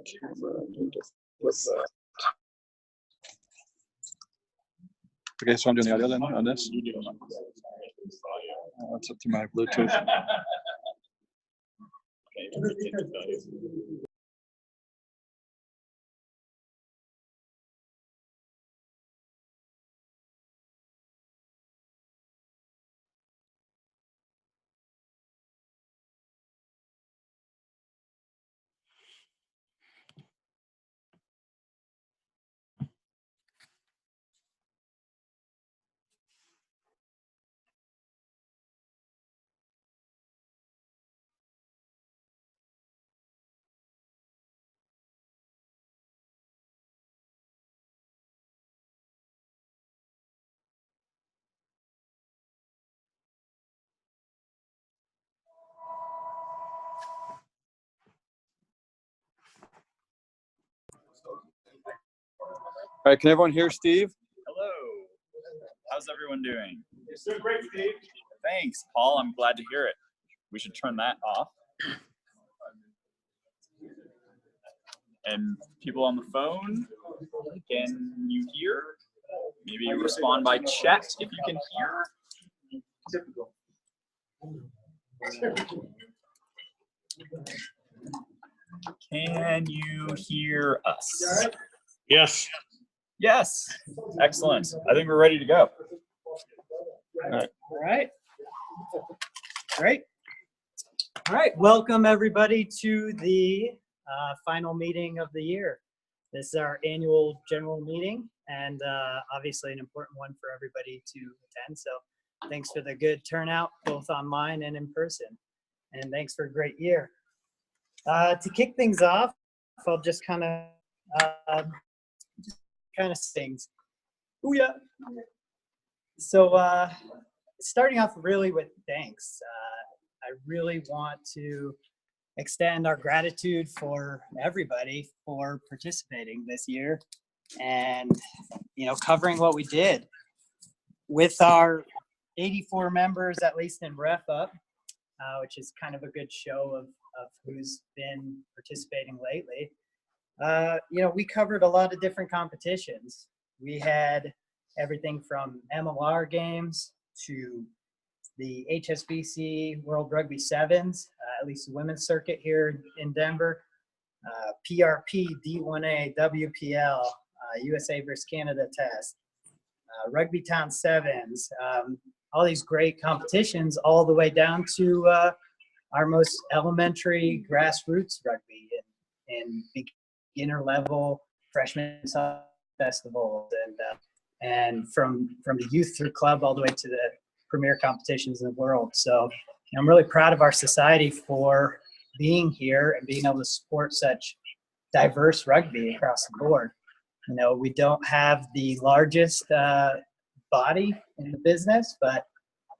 camera. I need to flip that. Okay, so I'm doing the audio then on this. It's up to my Bluetooth. All right, can everyone hear Steve? Hello. How's everyone doing? It's doing great, Steve. Thanks, Paul. I'm glad to hear it. We should turn that off. And people on the phone, can you hear? Maybe respond by chat if you can hear. Typical. Can you hear us? Yes. Yes. Excellent. I think we're ready to go. All right. Great. All right. Welcome, everybody, to the final meeting of the year. This is our annual general meeting, and obviously an important one for everybody to attend. So thanks for the good turnout, both online and in person. And thanks for a great year. To kick things off, I'll just kind of sings. Ooh, yeah. So starting off really with thanks. I really want to extend our gratitude for everybody for participating this year and, covering what we did. With our 84 members, at least in Ref Up, which is kind of a good show of who's been participating lately. We covered a lot of different competitions. We had everything from MLR games to the HSBC World Rugby Sevens, at least the women's circuit here in Denver, PRP, D1A, WPL, USA versus Canada Test, Rugby Town Sevens, all these great competitions, all the way down to our most elementary grassroots rugby and beginner level freshman festivals, and from the youth through club all the way to the premier competitions in the world. So I'm really proud of our society for being here and being able to support such diverse rugby across the board. We don't have the largest body in the business, but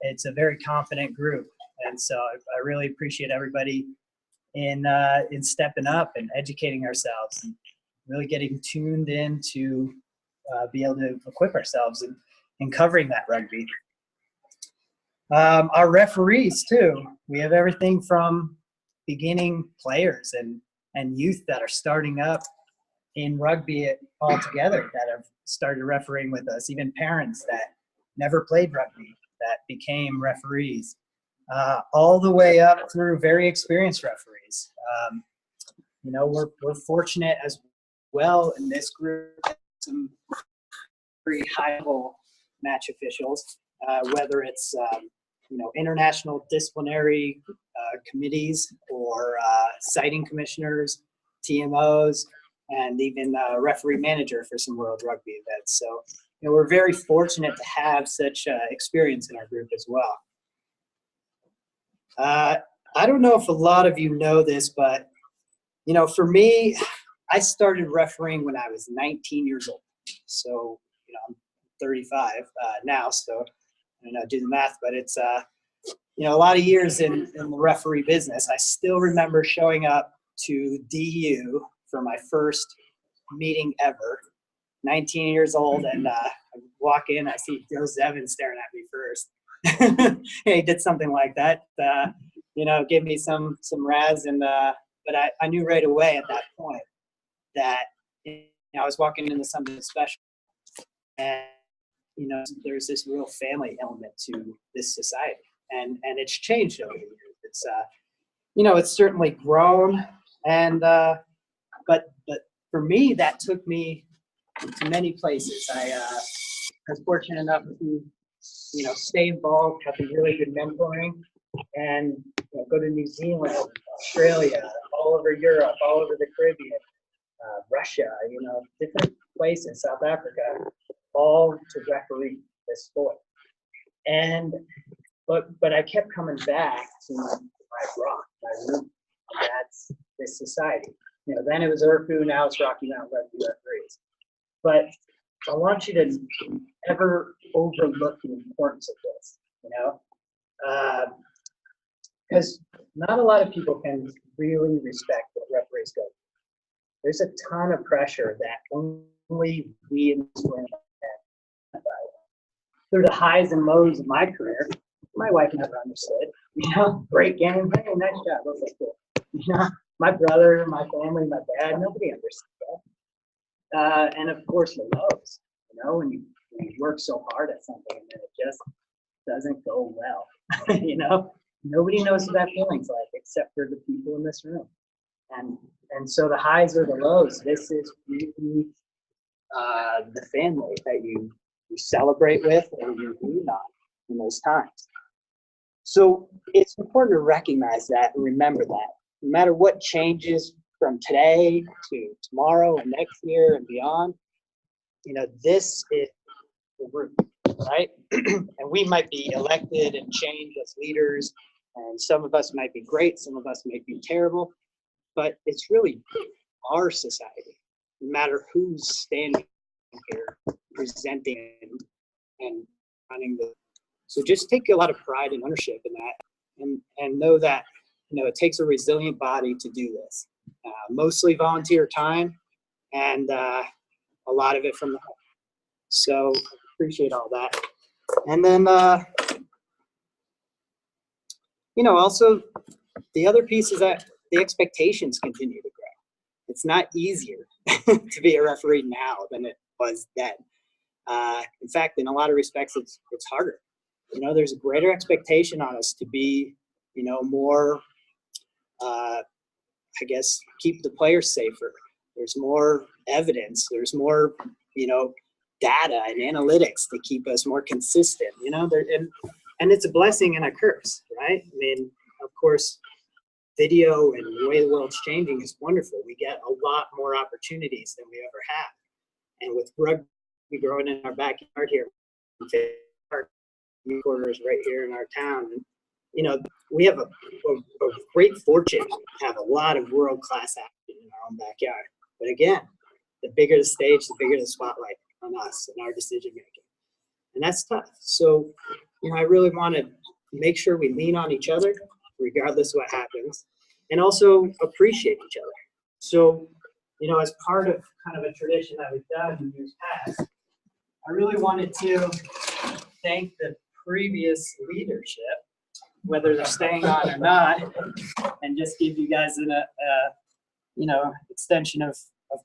it's a very confident group. And so I really appreciate everybody in stepping up and educating ourselves and really getting tuned in to be able to equip ourselves in covering that rugby. Our referees too. We have everything from beginning players and youth that are starting up in rugby altogether that have started refereeing with us, even parents that never played rugby that became referees, all the way up through very experienced referees. We're fortunate as well in this group, some very high-level match officials, whether it's international disciplinary committees or citing commissioners, TMOs, and even referee manager for some World Rugby events. So we're very fortunate to have such experience in our group as well. I don't know if a lot of you know this, but for me, I started refereeing when I was 19 years old. So I'm 35 now, so I don't know, do the math, but it's a lot of years in the referee business. I still remember showing up to DU for my first meeting ever, 19 years old, and I walk in, I see Joe Zevin staring at me first. Hey, did something like that, give me some razz, and but I knew right away at that point that, I was walking into something special, and there's this real family element to this society, and it's changed over the years. It's it's certainly grown, and but for me, that took me to many places. I was fortunate enough to stay involved, have some really good mentoring, and go to New Zealand, Australia, all over Europe, all over the Caribbean, Russia, different places, South Africa, all to referee this sport. And but I kept coming back to my rock, my root, and that's this society. Then it was Urfu, now it's Rocky Mountain Rugby referees. But I want you to never overlook the importance of this, because not a lot of people can really respect what referees go through. There's a ton of pressure that only we in this room have. Through the highs and lows of my career, my wife never understood. Great game, hey, nice job. Okay, cool. My brother, my family, my dad, nobody understood that. And of course, the lows. When you work so hard at something and then it just doesn't go well. Nobody knows what that feeling's like except for the people in this room. And so the highs or the lows, this is really the family that you celebrate with or you lean on in those times. So it's important to recognize that and remember that. No matter what changes from today to tomorrow and next year and beyond, this is the root, right? And we might be elected and changed as leaders, and some of us might be great, some of us might be terrible, but it's really our society, no matter who's standing here presenting and running the. So just take a lot of pride and ownership in that, and know that it takes a resilient body to do this. Mostly volunteer time, and a lot of it from the home. So appreciate all that. And then, also the other piece is that the expectations continue to grow. It's not easier to be a referee now than it was then. In fact, in a lot of respects, it's harder. There's a greater expectation on us to be, more, keep the players safer. There's more evidence. There's more, data and analytics to keep us more consistent. And it's a blessing and a curse, right? I mean, of course, video and the way the world's changing is wonderful. We get a lot more opportunities than we ever had. And with rugby growing in our backyard here, our quarters right here in our town, and, we have a great fortune to have a lot of world-class action in our own backyard. But again, the bigger the stage, the bigger the spotlight on us and our decision making. And that's tough. So, I really want to make sure we lean on each other, regardless of what happens, and also appreciate each other. So, as part of kind of a tradition that we've done in years past, I really wanted to thank the previous leadership, whether they're staying on or not, and just give you guys an extension of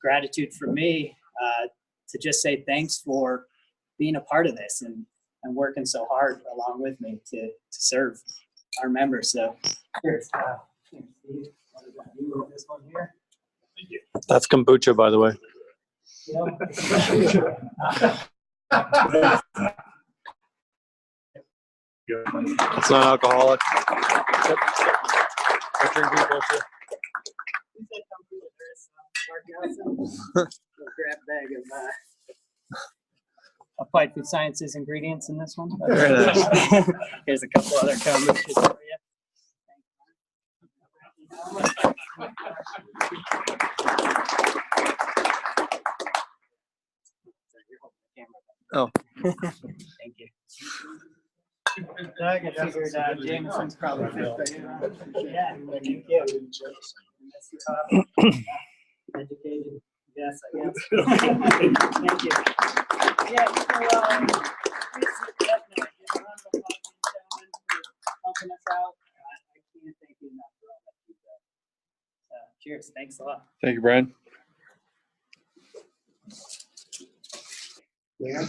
gratitude from me, to just say thanks for being a part of this and working so hard along with me to serve our members. So here's this one here. Thank you. That's kombucha, by the way. It's not alcoholic. I drink kombucha. Grab a bag of applied food sciences ingredients in this one. Very nice. Here's a couple other kombuchas for you. Oh. Thank you. Doug, I figured Jameson's probably fit for you. Yeah, thank you. Educated. Yes, I guess. Thank you. Yeah, so definitely helping us out. I can't thank you enough for all that you've done. Cheers. Thanks a lot. Thank you, Brian. There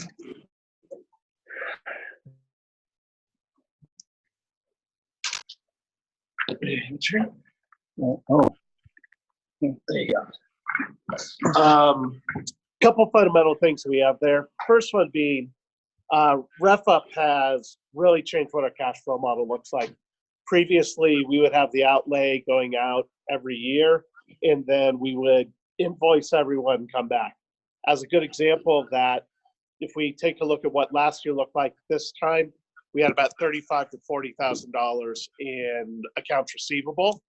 you go. Couple fundamental things we have there. First one being, RefUp has really changed what our cash flow model looks like. Previously, we would have the outlay going out every year, and then we would invoice everyone and come back. As a good example of that, if we take a look at what last year looked like this time, we had about $35,000 to $40,000 in accounts receivable.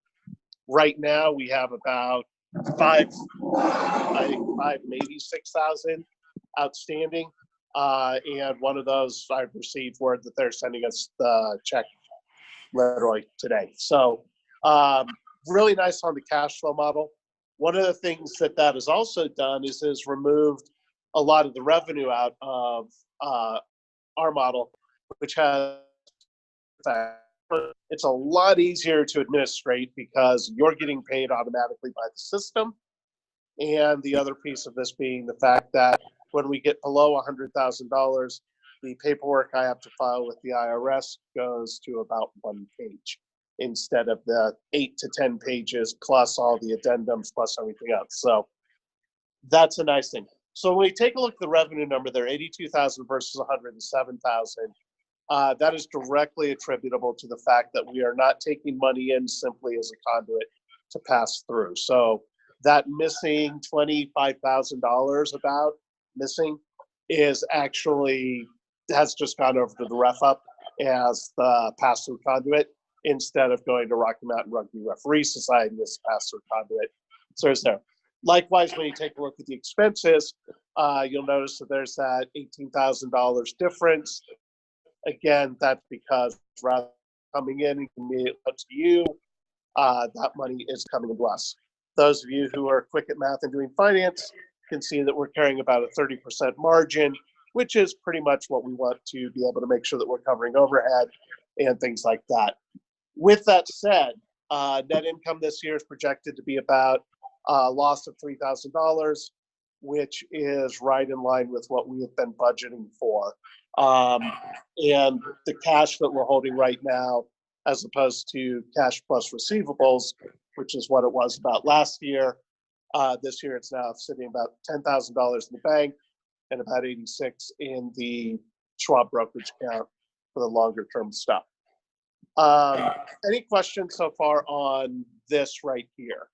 Right now, we have about five, maybe 6,000 outstanding. And one of those, I've received word that they're sending us the check literally today. So really nice on the cash flow model. One of the things that has also done is removed a lot of the revenue out of our model, which has, it's a lot easier to administrate because you're getting paid automatically by the system. And the other piece of this being the fact that when we get below $100,000, the paperwork I have to file with the IRS goes to about 1 page instead of the 8 to 10 pages plus all the addendums plus everything else. So that's a nice thing. So when we take a look at the revenue number there, 82,000 versus 107,000, that is directly attributable to the fact that we are not taking money in simply as a conduit to pass through. So that missing $25,000 about missing is actually has just gone over to the RefUp as the pass-through conduit instead of going to Rocky Mountain Rugby Referee Society as a pass-through conduit. So there's there. Likewise, when you take a look at the expenses, you'll notice that there's that $18,000 difference. Again, that's because rather than coming in and committing it to you, that money is coming into us. Those of you who are quick at math and doing finance can see that we're carrying about a 30% margin, which is pretty much what we want to be able to make sure that we're covering overhead and things like that. With that said, net income this year is projected to be about a loss of $3,000, which is right in line with what we have been budgeting for. And the cash that we're holding right now, as opposed to cash plus receivables, which is what it was about last year, this year it's now sitting about $10,000 in the bank and about 86 in the Schwab brokerage account for the longer term stuff. Any questions so far on this right here?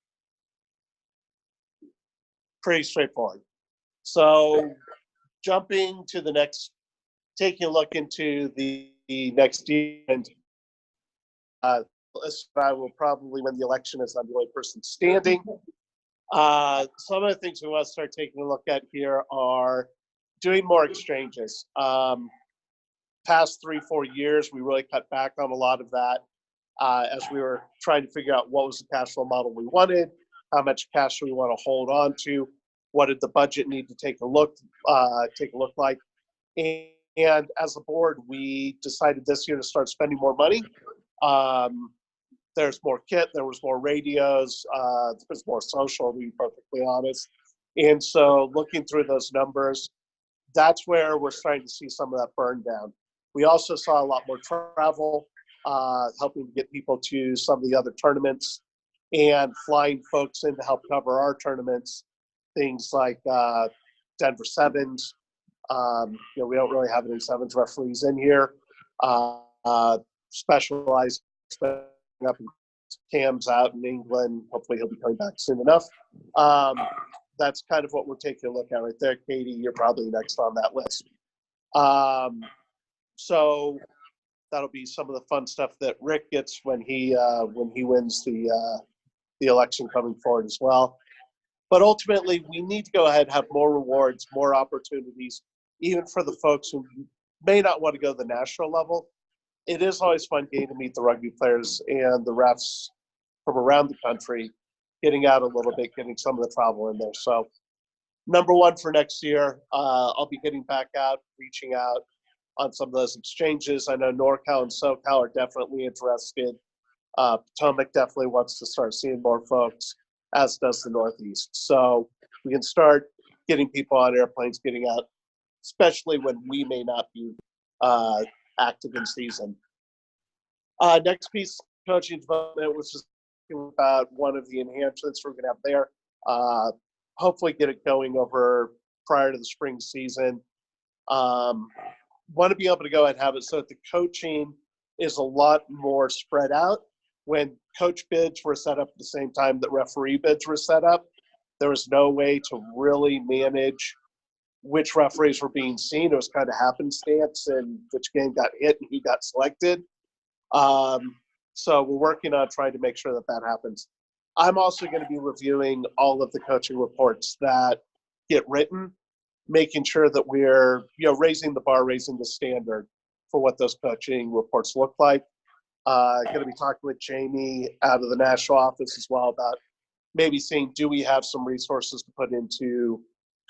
Pretty straightforward. So jumping to the next, taking a look into the next year, and I will probably win the election as I'm the only person standing. Some of the things we want to start taking a look at here are doing more exchanges. Past 3-4 years, we really cut back on a lot of that as we were trying to figure out what was the cash flow model we wanted, how much cash do we want to hold on to, what did the budget need to take a look like. And as a board, we decided this year to start spending more money. There's more kit, there was more radios, there's more social, to be perfectly honest. And so looking through those numbers, that's where we're starting to see some of that burn down. We also saw a lot more travel, helping to get people to some of the other tournaments and flying folks in to help cover our tournaments, things like Denver Sevens. We don't really have any Sevens referees in here. Specialized up in Cam's out in England. Hopefully he'll be coming back soon enough. That's kind of what we're taking a look at right there. Katie, you're probably next on that list. So that'll be some of the fun stuff that Rick gets when he wins the election coming forward as well. But ultimately, we need to go ahead and have more rewards, more opportunities, even for the folks who may not want to go to the national level. It is always fun getting to meet the rugby players and the refs from around the country, getting out a little bit, getting some of the travel in there. So number one for next year, I'll be getting back out, reaching out on some of those exchanges. I know NorCal and SoCal are definitely interested. Potomac definitely wants to start seeing more folks, as does the Northeast. So we can start getting people on airplanes, getting out especially when we may not be active in season. Next piece, coaching development, was just about one of the enhancements we're going to have there. Hopefully get it going over prior to the spring season. Want to be able to go and have it so that the coaching is a lot more spread out. When coach bids were set up at the same time that referee bids were set up, there was no way to really manage which referees were being seen. It was kind of happenstance and which game got hit and who got selected. So we're working on trying to make sure that that happens. I'm also going to be reviewing all of the coaching reports that get written, making sure that we're, raising the bar, raising the standard for what those coaching reports look like. Going to be talking with Jamie out of the national office as well about maybe seeing, do we have some resources to put into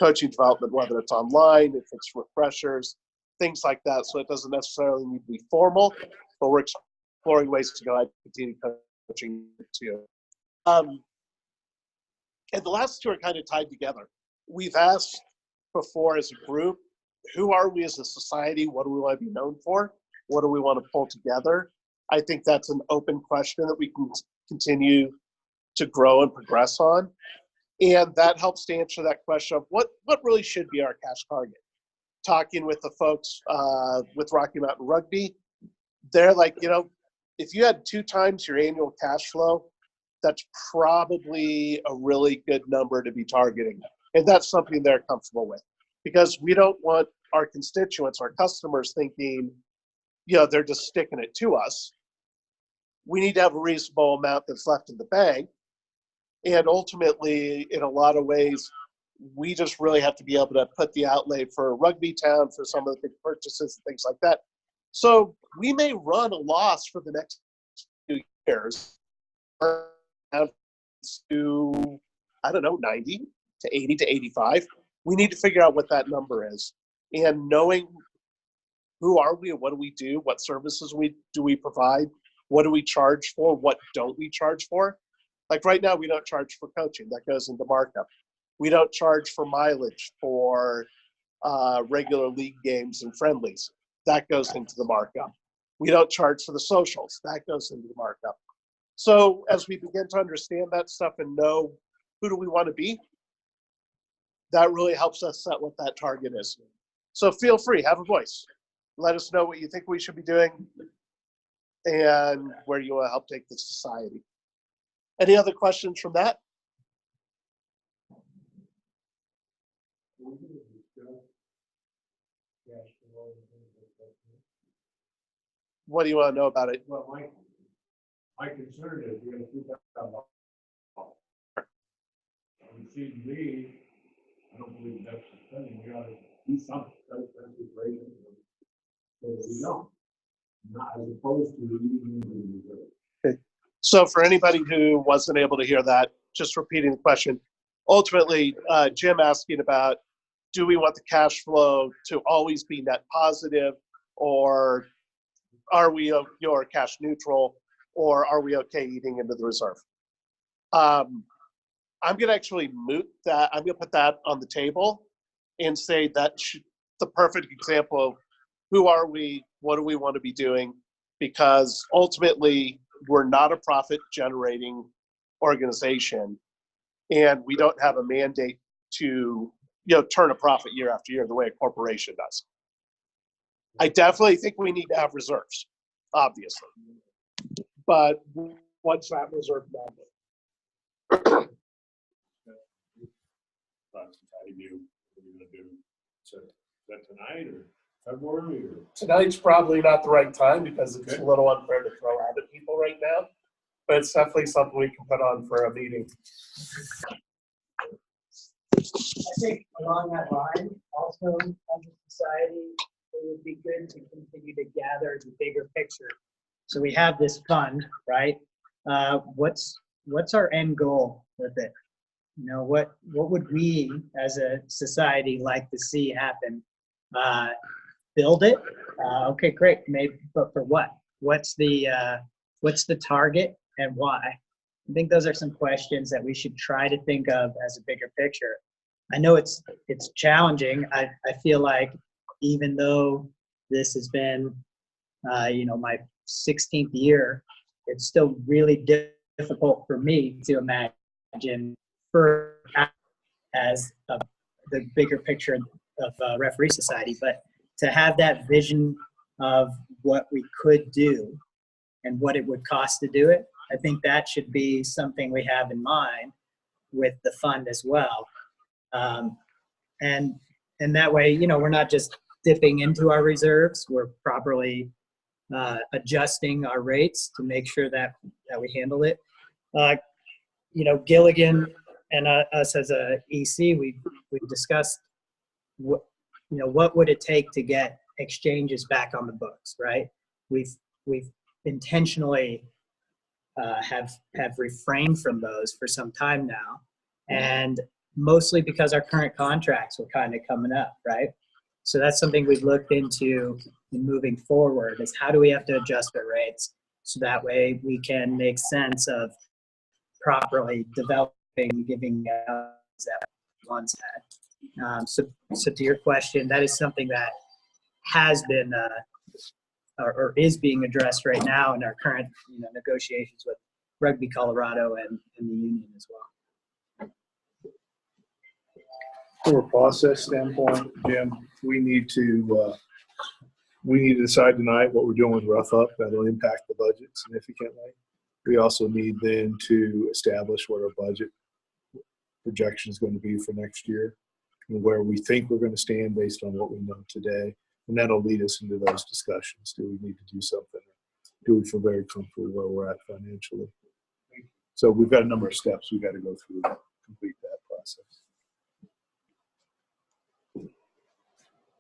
coaching development, whether it's online, if it's refreshers, things like that. So it doesn't necessarily need to be formal, but we're exploring ways to go ahead and continue coaching too. And the last two are kind of tied together. We've asked before as a group, who are we as a society? What do we want to be known for? What do we want to pull together? I think that's an open question that we can continue to grow and progress on. And that helps to answer that question of what really should be our cash target. Talking with the folks with Rocky Mountain Rugby, they're like, if you had 2 times your annual cash flow, that's probably a really good number to be targeting. And that's something they're comfortable with, because we don't want our constituents, our customers thinking, they're just sticking it to us. We need to have a reasonable amount that's left in the bank. And ultimately, in a lot of ways, we just really have to be able to put the outlay for Rugby Town, for some of the big purchases and things like that. So we may run a loss for the next few years to, 90 to 80 to 85. We need to figure out what that number is. And knowing who are we and what do we do, what services do we provide, what do we charge for, what don't we charge for. Like right now, we don't charge for coaching. That goes into markup. We don't charge for mileage for regular league games and friendlies. That goes into the markup. We don't charge for the socials. That goes into the markup. So as we begin to understand that stuff and know who do we want to be, that really helps us set what that target is. So feel free, have a voice. Let us know what you think we should be doing and where you want to help take the society. Any other questions from that? What do you want to know about it? Well, my concern is we're going to keep that down. It seems to me, I don't believe that's the thing. We ought to do something. That's great. So we don't. Not as opposed to using the reserve. Okay. So for anybody who wasn't able to hear that, just repeating the question. Ultimately, Jim asking about, do we want the cash flow to always be net positive, or are we cash neutral, or are we okay eating into the reserve? I'm going to actually moot that. I'm going to put that on the table and say that's the perfect example of who are we, what do we want to be doing, because ultimately we're not a profit generating organization and we don't have a mandate to turn a profit year after year the way a corporation does. I definitely think we need to have reserves, obviously, but what's that reserve number? What are you going to do? So, is that tonight or February? Or? Tonight's probably not the right time because it's a little unfair to throw out at people right now, but it's definitely something we can put on for a meeting. I think along that line, also as a society, it would be good to continue to gather the bigger picture. So we have this fund, right? What's our end goal with it? What would we as a society like to see happen? Build it? Okay, great. Maybe, but for what? What's the target and why? I think those are some questions that we should try to think of as a bigger picture. I know it's challenging. I feel like even though this has been, my 16th year, it's still really difficult for me to imagine for as the bigger picture of referee society, but to have that vision of what we could do and what it would cost to do it, I think that should be something we have in mind with the fund as well. And that way, we're not just dipping into our reserves, we're properly adjusting our rates to make sure that we handle it. Gilligan and us as a EC, we've discussed what would it take to get exchanges back on the books, right? We've intentionally have refrained from those for some time now, and mostly because our current contracts were kind of coming up, right? So that's something we've looked into in moving forward, is how do we have to adjust our rates so that way we can make sense of properly developing, giving out that we once had. So to your question, that is something that has been or is being addressed right now in our current negotiations with Rugby Colorado and the union as well. From a process standpoint, Jim, we need to decide tonight what we're doing with Rough Up. That'll impact the budget significantly. We also need then to establish what our budget projection is going to be for next year and where we think we're going to stand based on what we know today. And that'll lead us into those discussions. Do we need to do something? Do we feel very comfortable where we're at financially? So we've got a number of steps we've got to go through to complete that process.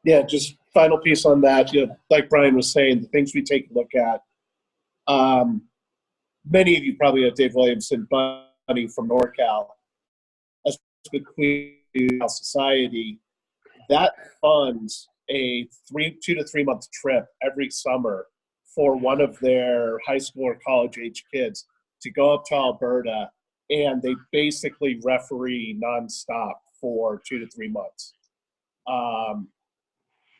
Yeah, just final piece on that. Like Brian was saying, the things we take a look at. Many of you probably know Dave Williamson, buddy from NorCal, as the Queen Society. That funds a 2 to 3 month trip every summer for one of their high school or college age kids to go up to Alberta, and they basically referee nonstop for 2 to 3 months.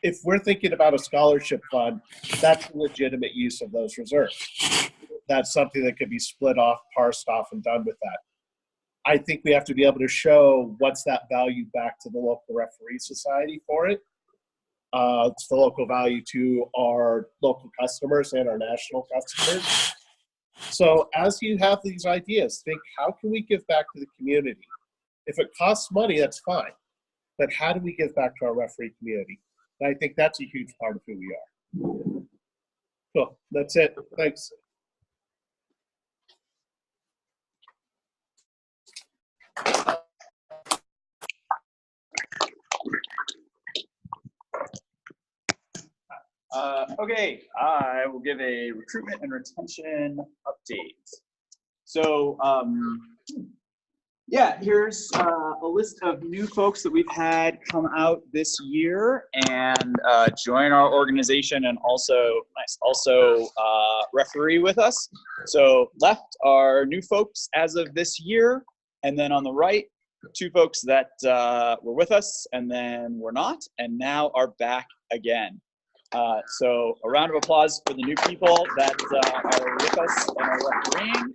If we're thinking about a scholarship fund, that's a legitimate use of those reserves. That's something that could be split off, parsed off, and done with that. I think we have to be able to show what's that value back to the local referee society for it. It's the local value to our local customers and our national customers. So as you have these ideas, think, how can we give back to the community? If it costs money, that's fine. But how do we give back to our referee community? And I think that's a huge part of who we are. Cool. That's it. Thanks. Okay, I will give a recruitment and retention update. So, yeah, here's a list of new folks that we've had come out this year and join our organization, and also referee with us. So left are new folks as of this year, and then on the right, 2 folks that were with us and then were not, and now are back again. So a round of applause for the new people that are with us and are refereeing.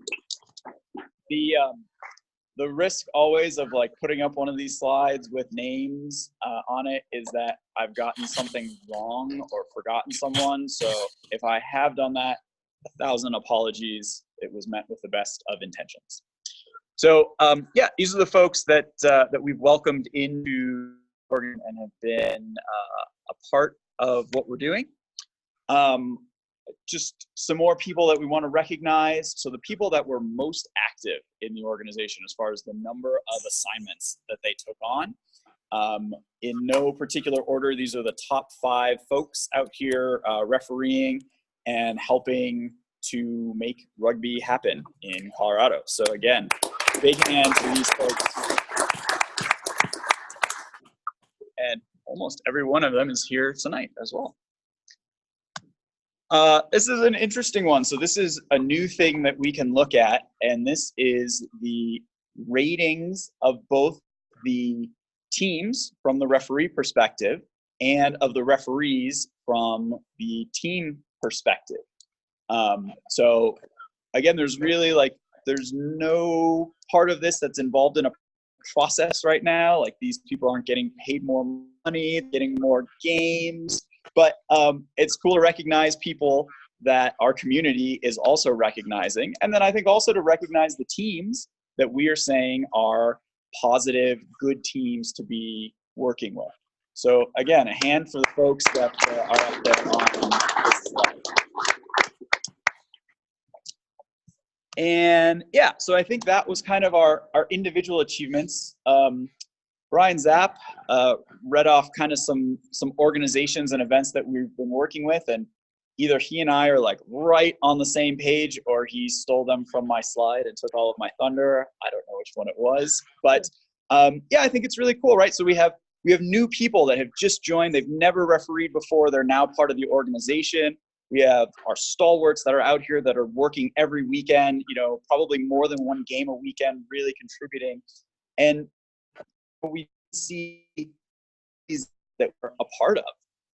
The risk always of like putting up one of these slides with names on it is that I've gotten something wrong or forgotten someone. So if I have done that, 1,000 apologies. It was meant with the best of intentions. So yeah, these are the folks that we've welcomed into Oregon and have been a part of what we're doing. Just some more people that we want to recognize. So the people that were most active in the organization as far as the number of assignments that they took on. In no particular order, these are the top 5 folks out here refereeing and helping to make rugby happen in Colorado. So again, big hand to these folks. And almost every one of them is here tonight as well. This is an interesting one. So this is a new thing that we can look at, and this is the ratings of both the teams from the referee perspective and of the referees from the team perspective. So again, there's really there's no part of this that's involved in a process right now. Like, these people aren't getting paid more money, getting more games, but it's cool to recognize people that our community is also recognizing. And then I think also to recognize the teams that we are saying are positive, good teams to be working with. So again, a hand for the folks that are up there on this slide. And yeah, so I think that was kind of our individual achievements. Brian Zapp read off kind of some organizations and events that we've been working with, and either he and I are like right on the same page, or he stole them from my slide and took all of my thunder. I don't know which one it was, but yeah, I think it's really cool, right? So we have new people that have just joined. They've never refereed before. They're now part of the organization. We have our stalwarts that are out here that are working every weekend, probably more than one game a weekend, really contributing. And we see these that we're a part of,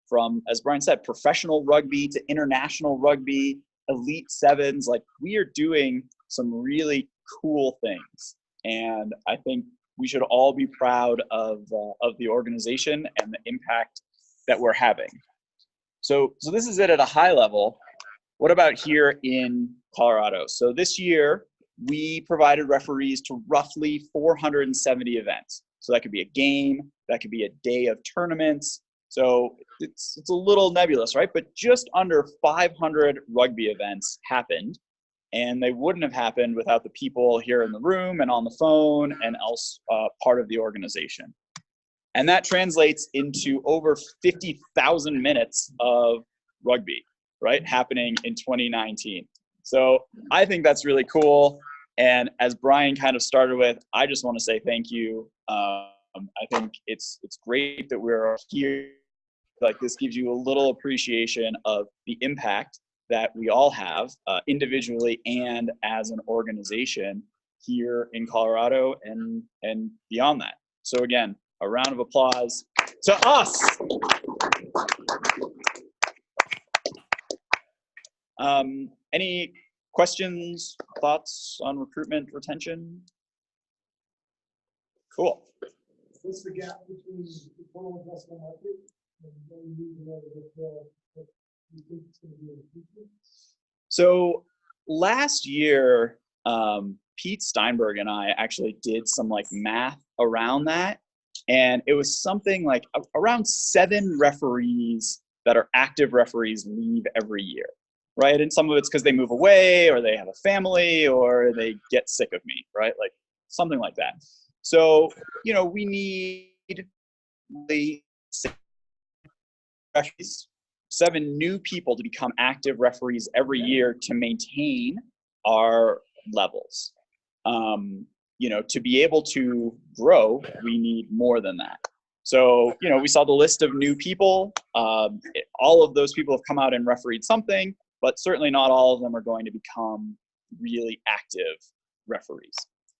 from, as Brian said, professional rugby to international rugby, elite sevens. Like, we are doing some really cool things. And I think we should all be proud of the organization and the impact that we're having. So this is it at a high level. What about here in Colorado? So this year, we provided referees to roughly 470 events. So that could be a game, that could be a day of tournaments. So it's a little nebulous, right? But just under 500 rugby events happened, and they wouldn't have happened without the people here in the room and on the phone and else part of the organization. And that translates into over 50,000 minutes of rugby, right, happening in 2019. So I think that's really cool. And as Brian kind of started with, I just want to say thank you. I think it's great that we're here. Like, this gives you a little appreciation of the impact that we all have individually and as an organization here in Colorado and beyond that. So again, a round of applause to us. Any questions, thoughts on recruitment, retention? Cool. What's the gap between the total addressable market and what you think it's going to be in the future? So last year, Pete Steinberg and I actually did some math around that. And it was something like around 7 referees that are active referees leave every year, right? And some of it's because they move away, or they have a family, or they get sick of me, right? Like something like that. So, we need the 7 new people to become active referees every year to maintain our levels. To be able to grow, we need more than that. So, we saw the list of new people. All of those people have come out and refereed something, but certainly not all of them are going to become really active referees.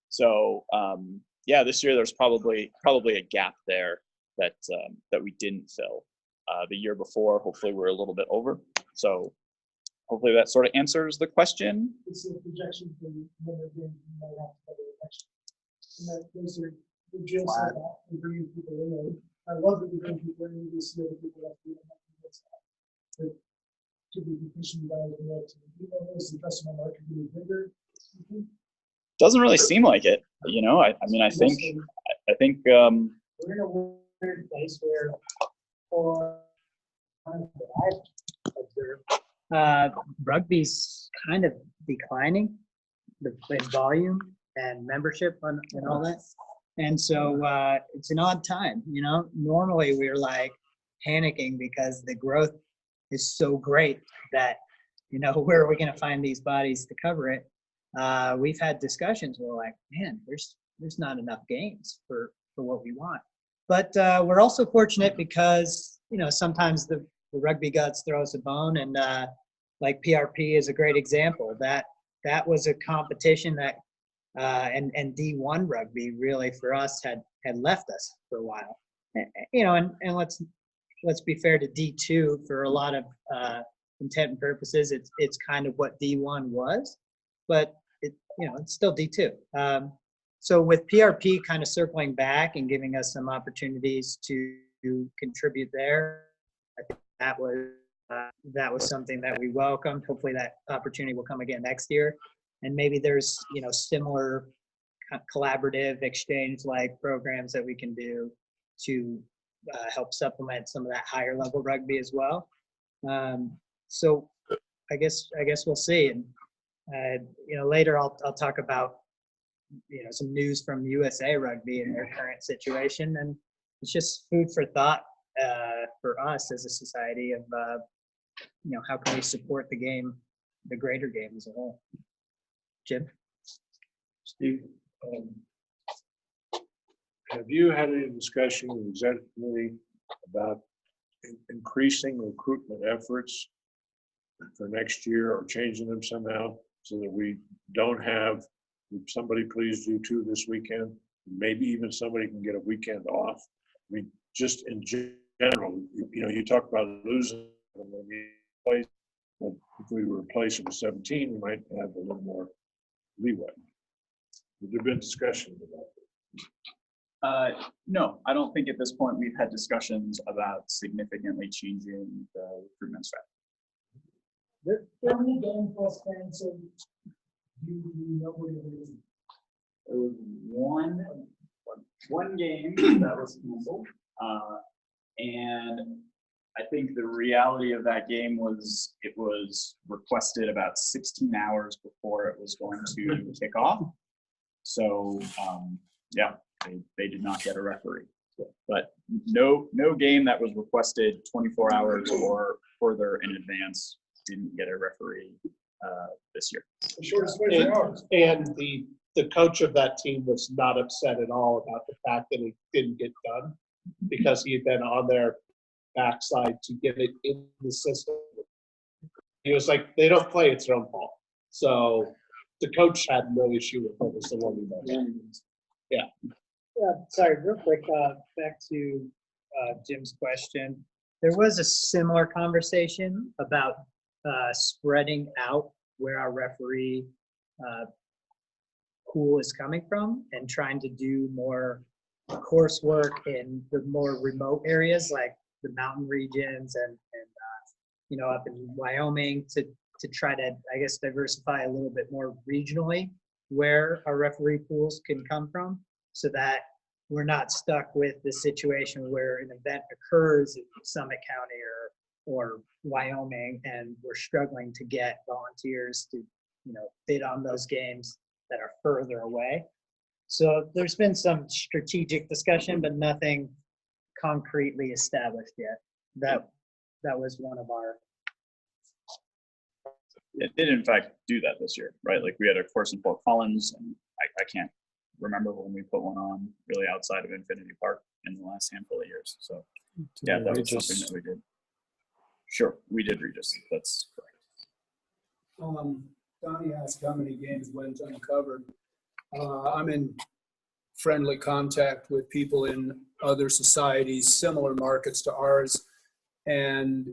So, yeah, this year there's probably a gap there that we didn't fill. The year before, hopefully we're a little bit over. So hopefully that sort of answers the question. It's a projection for the number of games you might have to cover next year. And that those are the jail set out and bringing people in. I love that we bring people in. We see other people have to do that. But to be pushing guys is the customer market getting bigger? Doesn't really seem like it. I think we're in a weird place where, for I've observed, rugby's kind of declining in volume and membership and all that. And so it's an odd time, Normally we're panicking because the growth is so great that, where are we going to find these bodies to cover it? We've had discussions where we're man, there's not enough games for what we want. But we're also fortunate because, sometimes the rugby gods throw us a bone, and PRP is a great example. That was a competition that And D1 rugby really for us had left us for a while. You know, and let's be fair to D2 for a lot of intent and purposes. It's kind of what D1 was, but it's still D2. So with PRP kind of circling back and giving us some opportunities to contribute there, I think that was something that we welcomed. Hopefully that opportunity will come again next year. And maybe there's, similar collaborative exchange-like programs that we can do to help supplement some of that higher level rugby as well. So I guess we'll see. And, later I'll talk about, some news from USA Rugby and their current situation. And it's just food for thought for us as a society of, how can we support the game, the greater game as a whole. Jim? Steve, have you had any discussion with the executive committee about increasing recruitment efforts for next year or changing them somehow so that we don't have somebody please do two this weekend, maybe even somebody can get a weekend off? I mean, just in general, you talk about losing them when you play, but if we replace them with 17, we might have a little more leeway. Have there been discussions about this? No, I don't think at this point we've had discussions about significantly changing the recruitment strategy. How many games plus fans so you know where you're losing? There was one game that was canceled, and I think the reality of that game was it was requested about 16 hours before it was going to kick off. So they did not get a referee. But no game that was requested 24 hours or further in advance didn't get a referee this year. Shortest 24 hours. And the coach of that team was not upset at all about the fact that it didn't get done because he had been on their backside to get it in the system. He was like, they don't play, it's their own fault. So the coach had no issue with it. Was the one who did. Yeah. Sorry, real quick, back to Jim's question. There was a similar conversation about spreading out where our referee pool is coming from and trying to do more coursework in the more remote areas like the mountain regions and up in Wyoming to try to, I guess, diversify a little bit more regionally where our referee pools can come from, so that we're not stuck with the situation where an event occurs in Summit County or Wyoming and we're struggling to get volunteers to, bid on those games that are further away. So there's been some strategic discussion, but nothing concretely established yet. That was one of our. It did in fact do that this year, right? Like we had a course in Fort Collins, and I can't remember when we put one on really outside of Infinity Park in the last handful of years. So yeah, that was something that we did. Sure, we did Regis. That's correct. Donnie asked how many games went uncovered. I'm in friendly contact with people in other societies, similar markets to ours, and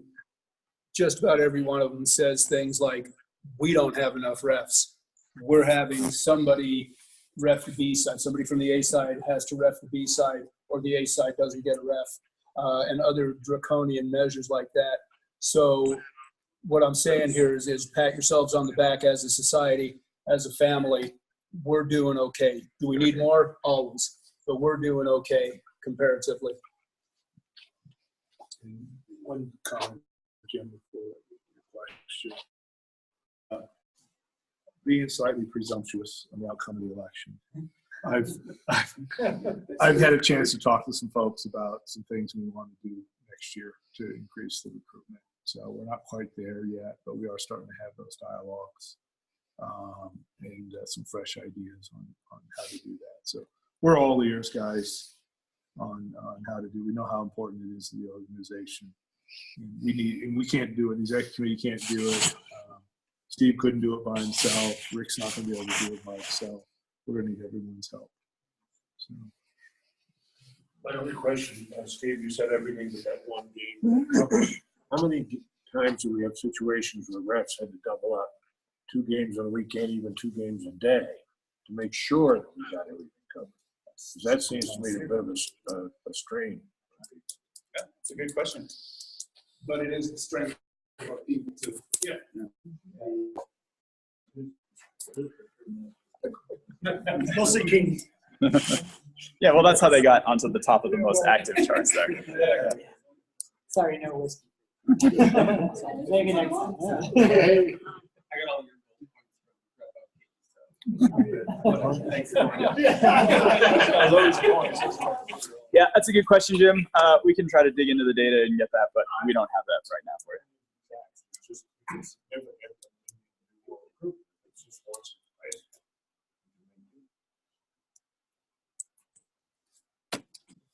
just about every one of them says things like, we don't have enough refs. We're having somebody ref the B side. Somebody from the A side has to ref the B side, or the A side doesn't get a ref, and other draconian measures like that. So what I'm saying here is pat yourselves on the back as a society, as a family. We're doing okay. Do we need more? Always. But we're doing okay comparatively. And one comment, Jim, before your question. Being slightly presumptuous on the outcome of the election. I've had a chance to talk to some folks about some things we want to do next year to increase the recruitment. So we're not quite there yet, but we are starting to have those dialogues and some fresh ideas on how to do that. So we're all ears, guys, on how to do. We know how important it is to the organization. And we can't do it. The executive committee can't do it. Steve couldn't do it by himself. Rick's not going to be able to do it by himself. we're gonna need everyone's help. So, My only question, Steve, you said everything but that one game. How many times do we have situations where refs had to double up 2 games on a weekend, even 2 games a day, to make sure that we got everything covered? 'Cause that seems to me a bit of a strain. Yeah, it's a good question. But it is the strength of our people too. Yeah. Mostly King. Yeah, well, that's how they got onto the top of the most active charts there. Sorry, no whiskey. Maybe next time. Hey. Yeah, that's a good question, Jim. We can try to dig into the data and get that, but we don't have that right now for you.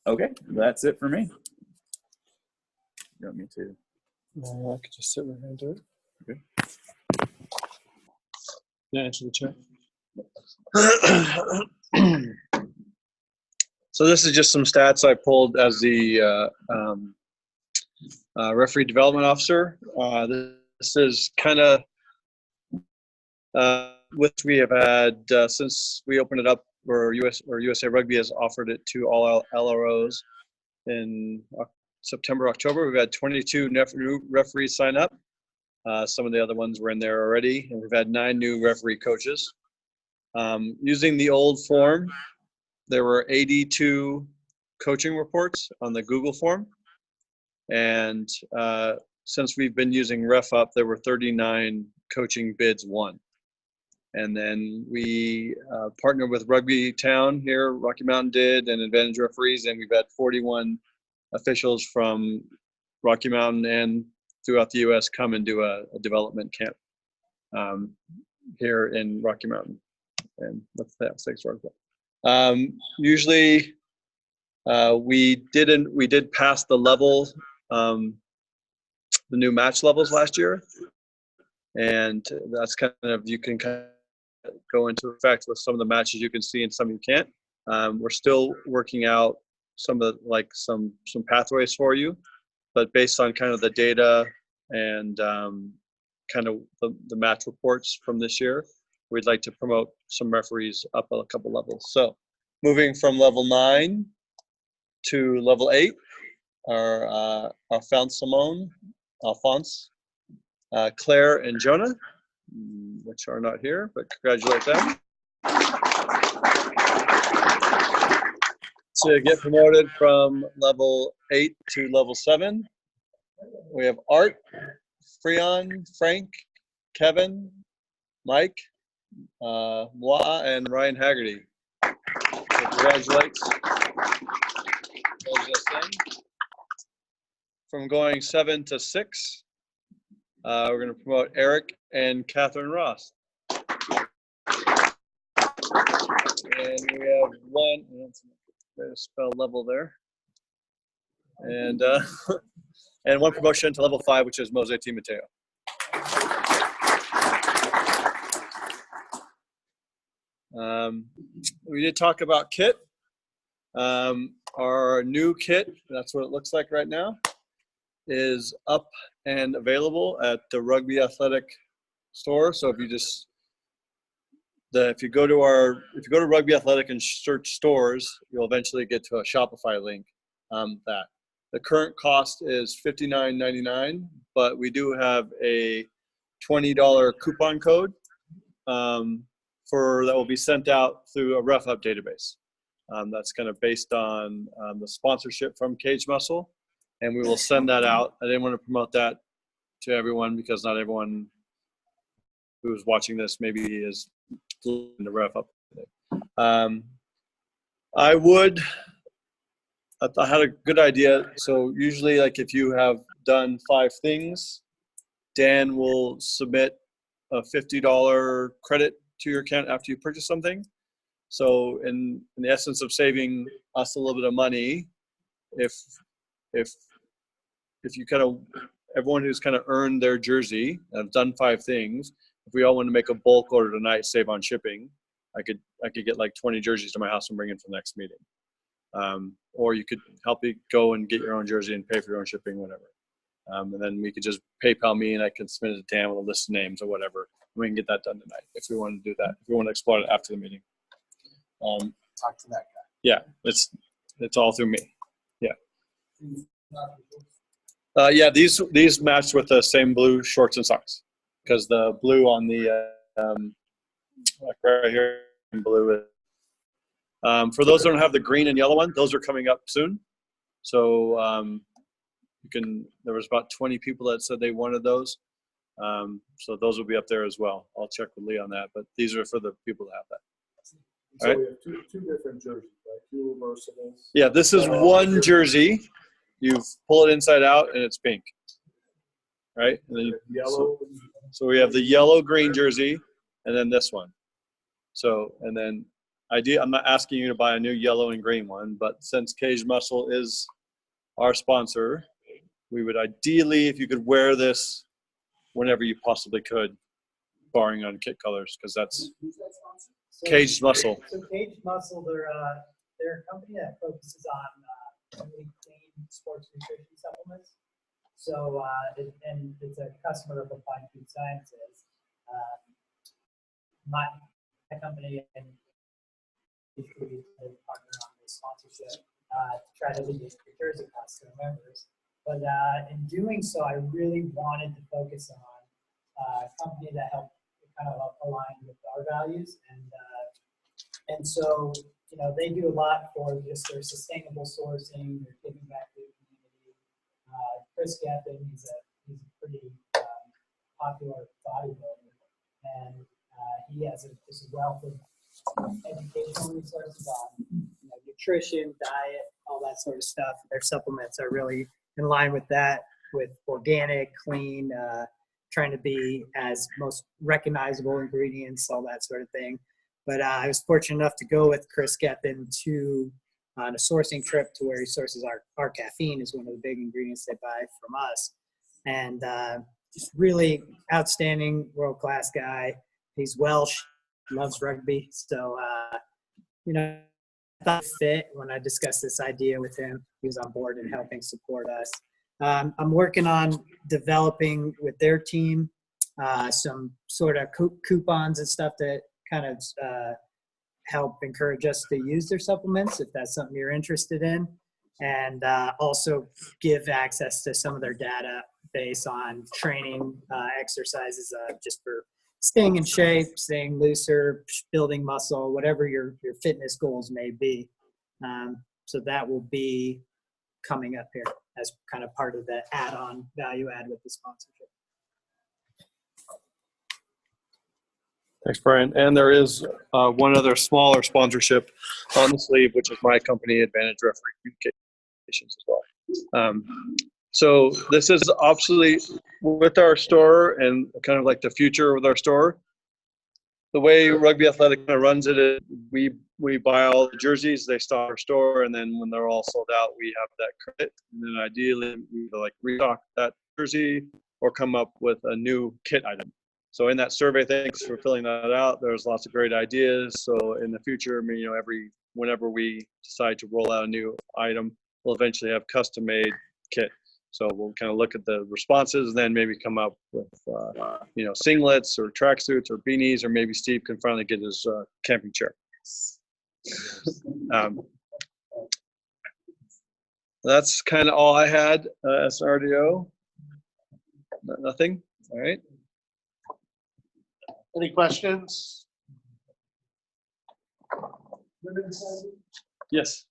Okay, that's it for me. You want me to? No, I could just sit right into it. Okay. Yeah, answer the chat. So this is just some stats I pulled as the referee development officer. This is kind of which we have had since we opened it up, or USA Rugby has offered it to all LROs in September, October. We've had 22 new referees sign up. Some of the other ones were in there already, and we've had 9 new referee coaches. Using the old form, there were 82 coaching reports on the Google form. And since we've been using RefUp, there were 39 coaching bids won. And then we partnered with Rugby Town here, Rocky Mountain did, and Advantage Referees, and we've had 41 officials from Rocky Mountain and throughout the U.S. come and do a development camp here in Rocky Mountain. And that's that. Thanks, Rugby. Usually, we did pass the level, the new match levels last year, and that's kind of, you can kind of go into effect with some of the matches you can see and some you can't. We're still working out some of the, some pathways for you, but based on kind of the data and kind of the match reports from this year, we'd like to promote some referees up a couple levels. So moving from level 9 to level 8 are Alphonse, Claire, and Jonah, which are not here, but congratulate them. To get promoted from level 8 to level 7, we have Art, Freon, Frank, Kevin, Mike, Moa, and Ryan Haggerty. So congratulations. From going 7 to 6, we're going to promote Eric and Catherine Ross. And we have one, way to spell level there. And and one promotion to level 5, which is Mose T. Mateo. We did talk about kit. Our new kit, that's what it looks like right now, is up and available at the Rugby Athletic store. So if you just if you go to Rugby Athletic and search stores, you'll eventually get to a Shopify link. That the current cost is $59.99, but we do have a $20 coupon code that will be sent out through a RefUp database. That's kind of based on the sponsorship from Cage Muscle, and we will send that out. I didn't want to promote that to everyone because not everyone who's watching this maybe is in the RefUp. I had a good idea. So usually, like, if you have done 5 things, Dan will submit a $50 credit to your account after you purchase something. So in the essence of saving us a little bit of money, if you kind of, everyone who's kind of earned their jersey and have done 5 things, if we all want to make a bulk order tonight, save on shipping, I could get like 20 jerseys to my house and bring in for the next meeting. Or you could help me go and get your own jersey and pay for your own shipping, whatever. And then we could just PayPal me and I can submit it to Dan with a list of names or whatever. We can get that done tonight if we want to do that. If we want to explore it after the meeting. Talk to that guy. Yeah, it's all through me. Yeah. Yeah, these match with the same blue shorts and socks because the blue on the like right here in blue. For those who don't have the green and yellow one, those are coming up soon. So you can. There was about 20 people that said they wanted those. So those will be up there as well. I'll check with Lee on that. But these are for the people that have that. So Right. we have two different jerseys, right? Two reversables. Yeah, this is one jersey. You pull it inside out and it's pink. Right? And then Yellow. so we have the yellow green jersey and then this one. So, and then I'm not asking you to buy a new yellow and green one, but since Cage Muscle is our sponsor, we would ideally, if you could wear this whenever you possibly could, barring on kit colors, because that's Cage Muscle. So Cage Muscle, they're a company that focuses on really clean sports nutrition supplements. So, and it's a customer of Applied Food Sciences. My company and we partner on this sponsorship to try to lead the jersey costs to our members. But in doing so, I really wanted to focus on a company that helped kind of align with our values. And so, you know, they do a lot for just their sustainable sourcing, their giving back to the community. Chris Gaffin, he's a pretty popular bodybuilder, and he has just a wealth of educational resources on nutrition, diet, all that sort of stuff. Their supplements are really in line with that, with organic, clean, trying to be as most recognizable ingredients, all that sort of thing. But I was fortunate enough to go with Chris Geffen on a sourcing trip to where he sources our caffeine is one of the big ingredients they buy from us. And just really outstanding, world-class guy. He's Welsh, loves rugby. So, you know, I thought it fit when I discussed this idea with him. He was on board and helping support us. I'm working on developing with their team some sort of coupons and stuff that kind of help encourage us to use their supplements if that's something you're interested in, and also give access to some of their data based on training exercises just for staying in shape, staying looser, building muscle, whatever your fitness goals may be. So that will be coming up here as kind of part of the add-on value add with the sponsorship. Thanks, Brian. And there is one other smaller sponsorship on the sleeve, which is my company, Advantage Referee Communications, as well. So this is obviously with our store and kind of like the future with our store. The way Rugby Athletic kind of runs it is we buy all the jerseys, they stock our store, and then when they're all sold out, we have that credit. And then ideally, we either like restock that jersey or come up with a new kit item. So in that survey, thanks for filling that out. There's lots of great ideas. So in the future, I mean, you know, whenever we decide to roll out a new item, we'll eventually have custom-made kit. So we'll kind of look at the responses and then maybe come up with, you know, singlets or tracksuits or beanies, or maybe Steve can finally get his camping chair. That's kind of all I had as an RDO. Nothing. All right. Any questions? Yes.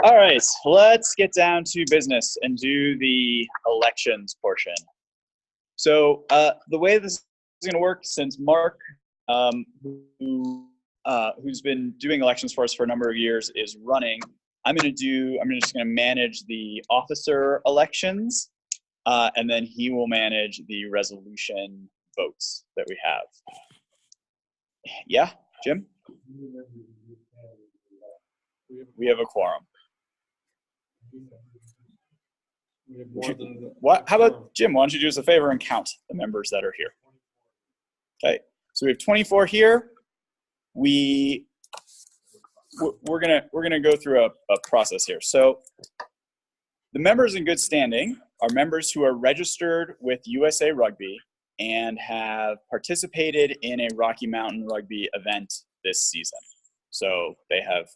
All right, let's get down to business and do the elections portion. So the way this is going to work, since Mark, who's been doing elections for us for a number of years, is running, I'm just going to manage the officer elections, and then he will manage the resolution votes that we have. Yeah, Jim? We have a quorum. We have more than the- What? How about Jim? Why don't you do us a favor and count the members that are here? Okay, so we have 24 here. We're gonna go through a process here. So the members in good standing are members who are registered with USA Rugby and have participated in a Rocky Mountain Rugby event this season. So they have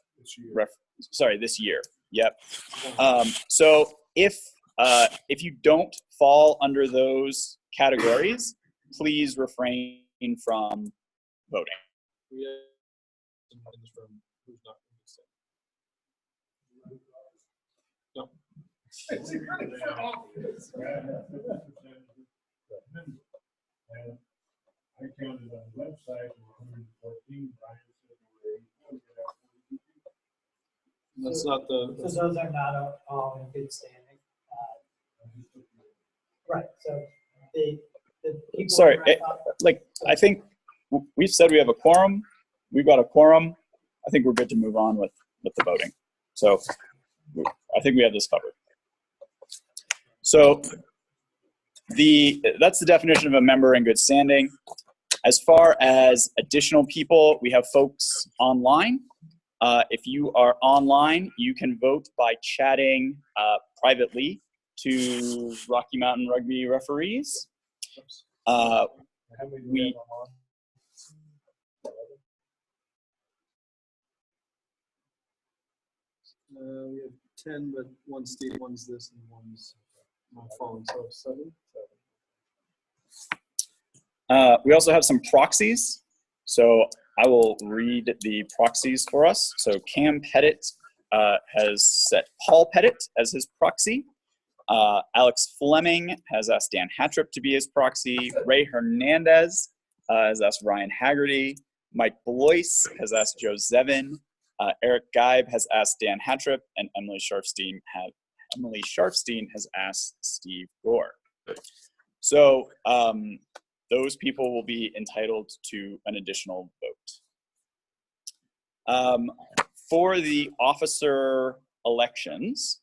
this year. Yep. So if you don't fall under those categories, please refrain from voting. We have someone in this room who's not going to say. No. I counted on the website, 114. That's not the. So those are not all in good standing. Right, so the people. Sorry, I think we've said we have a quorum. We've got a quorum. I think we're good to move on with the voting. So I think we have this covered. So that's the definition of a member in good standing. As far as additional people, we have folks online. If you are online, you can vote by chatting privately to Rocky Mountain Rugby referees. We have 10, but one's Steve, one's this, and one's my phone, so 7. We also have some proxies. So I will read the proxies for us. So Cam Pettit has set Paul Pettit as his proxy. Alex Fleming has asked Dan Hattrip to be his proxy. Ray Hernandez has asked Ryan Haggerty. Mike Blois has asked Joe Zevin. Eric Geib has asked Dan Hattrip, and Emily Sharfstein has asked Steve Gore. So those people will be entitled to an additional vote. For the officer elections,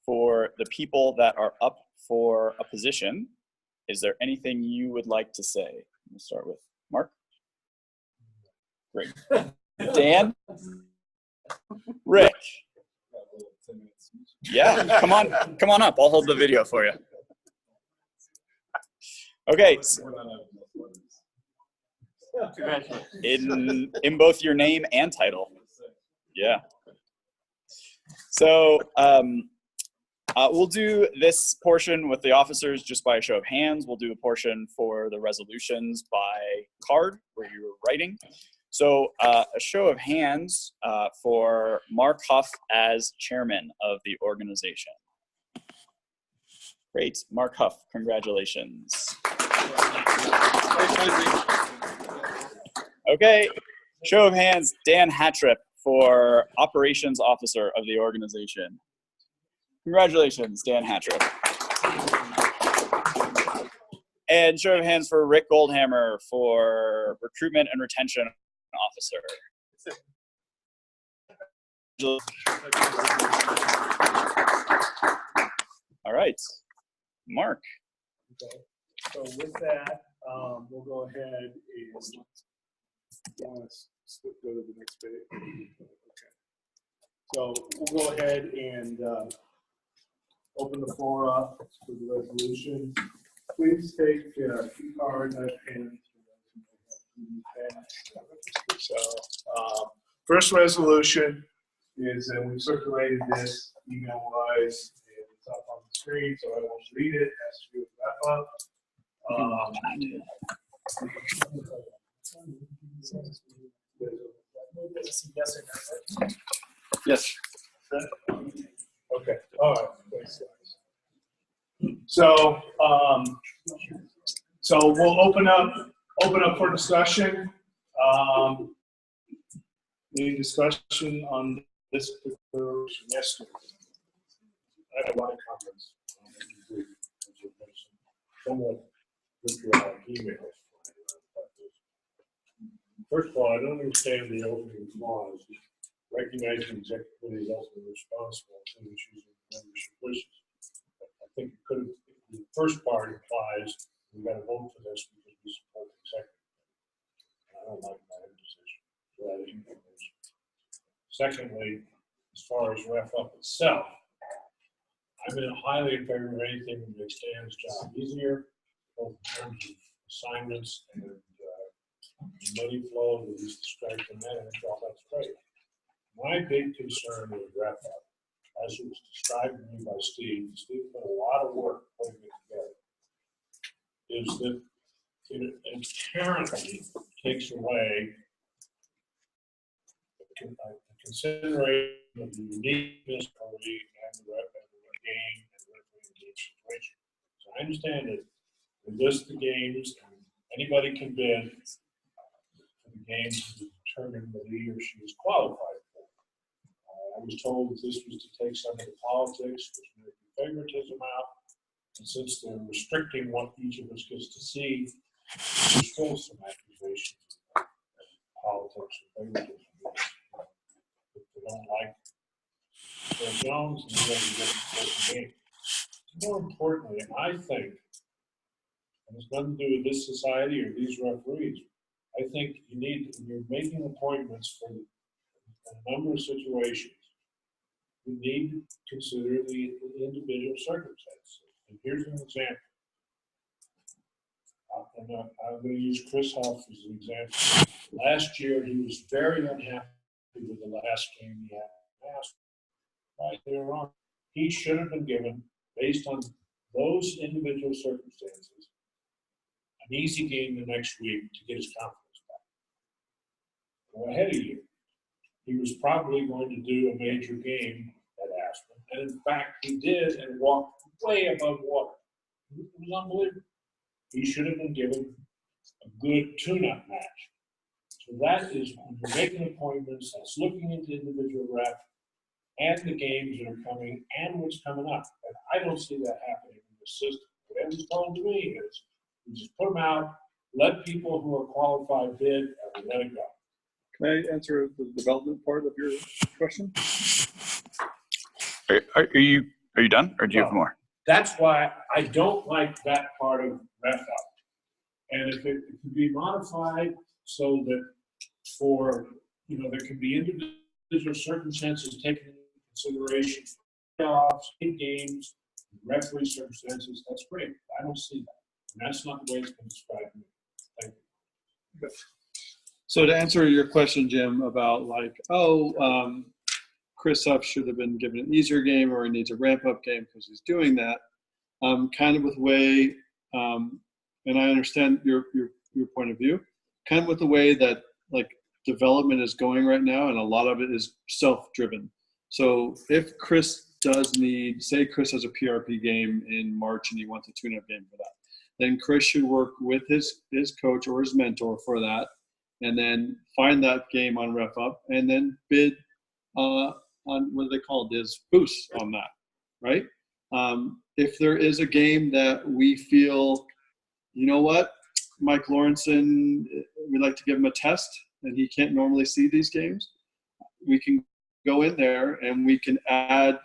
for the people that are up for a position, is there anything you would like to say? We'll start with Mark. Great. Dan? Rick? Yeah, come on up. I'll hold the video for you. Okay. In both your name and title. Yeah. So we'll do this portion with the officers just by a show of hands. We'll do a portion for the resolutions by card where you were writing. So a show of hands for Mark Huff as chairman of the organization. Great, Mark Huff, congratulations. Okay, show of hands, Dan Hattrip for operations officer of the organization. Congratulations, Dan Hattrip. And show of hands for Rick Goldhammer for recruitment and retention officer. All right, Mark. Okay. So with that, we'll go ahead and go to the next page. Okay. So we'll go ahead and open the floor up for the resolution. Please take a key card and pen. So first resolution is that we circulated this email-wise. It's up on the screen, so I won't read it. It has to do with wrap up. Yes. Okay. All right. Thanks, guys. So, so we'll open up for discussion. Any discussion on this particular yesterday? I have a lot of comments. Somewhat emails. First of all, I don't understand the opening clause. Recognizing the executive committee is ultimately responsible for the issues of membership wishes. I think it could have, the first part implies we got to vote for this because we support the executive. I don't like that imposition. So that is information. Secondly, as far as ref up itself, I've been highly in favor of anything that makes Dan's job easier, both in terms of assignments and money flow, that he's described in that, and I thought that's great. My big concern with ref up, as it was described to me by Steve put a lot of work putting it together, is that it inherently takes away the consideration of the uniqueness of the league and the game and the referee game situation. So I understand that we list the games and anybody can bid for the games to determine whether he or she is qualified for. I was told that this was to take some of the politics, which may be favoritism out, and since they're restricting what each of us gets to see, there's still some accusations of politics and favoritism. If they don't like Phil Jones, and they don't get the game. More importantly, I think, and it's nothing to do with this society or these referees, I think you need, when you're making appointments for a number of situations, you need to consider the individual circumstances. And here's an example. I'm going to use Chris Huff as an example. Last year, he was very unhappy with the last game he had asked. Right there wrong. He should have been given, based on those individual circumstances, an easy game the next week to get his confidence back. Well, ahead of you, he was probably going to do a major game at Aspen, and in fact, he did and walked way above water. It was unbelievable. He should have been given a good tune-up match. So that is, when you're making appointments, that's looking into individual rep and the games that are coming and what's coming up. And I don't see that happening in the system. What Evan's told to me is, you just put them out, let people who are qualified bid, and let it go. Can I answer the development part of your question? Are you done, or do you have more? That's why I don't like that part of ref up. And if it can be modified so that for, there can be individual circumstances taken into consideration, playoffs, games, referee circumstances, that's great. I don't see that. And that's not the way it's been described to me. Thank you. So to answer your question, Jim, about Chris Huff should have been given an easier game or he needs a ramp-up game because he's doing that, kind of with the way, and I understand your point of view, kind of with the way that development is going right now, and a lot of it is self-driven. So if Chris does need, say Chris has a PRP game in March and he wants a tune-up game for that, then Chris should work with his coach or his mentor for that, and then find that game on Ref Up, and then bid on what do they call it, is boost on that, right? If there is a game that we feel, you know what, Mike Lawrenson, we'd like to give him a test, and he can't normally see these games, we can go in there and we can add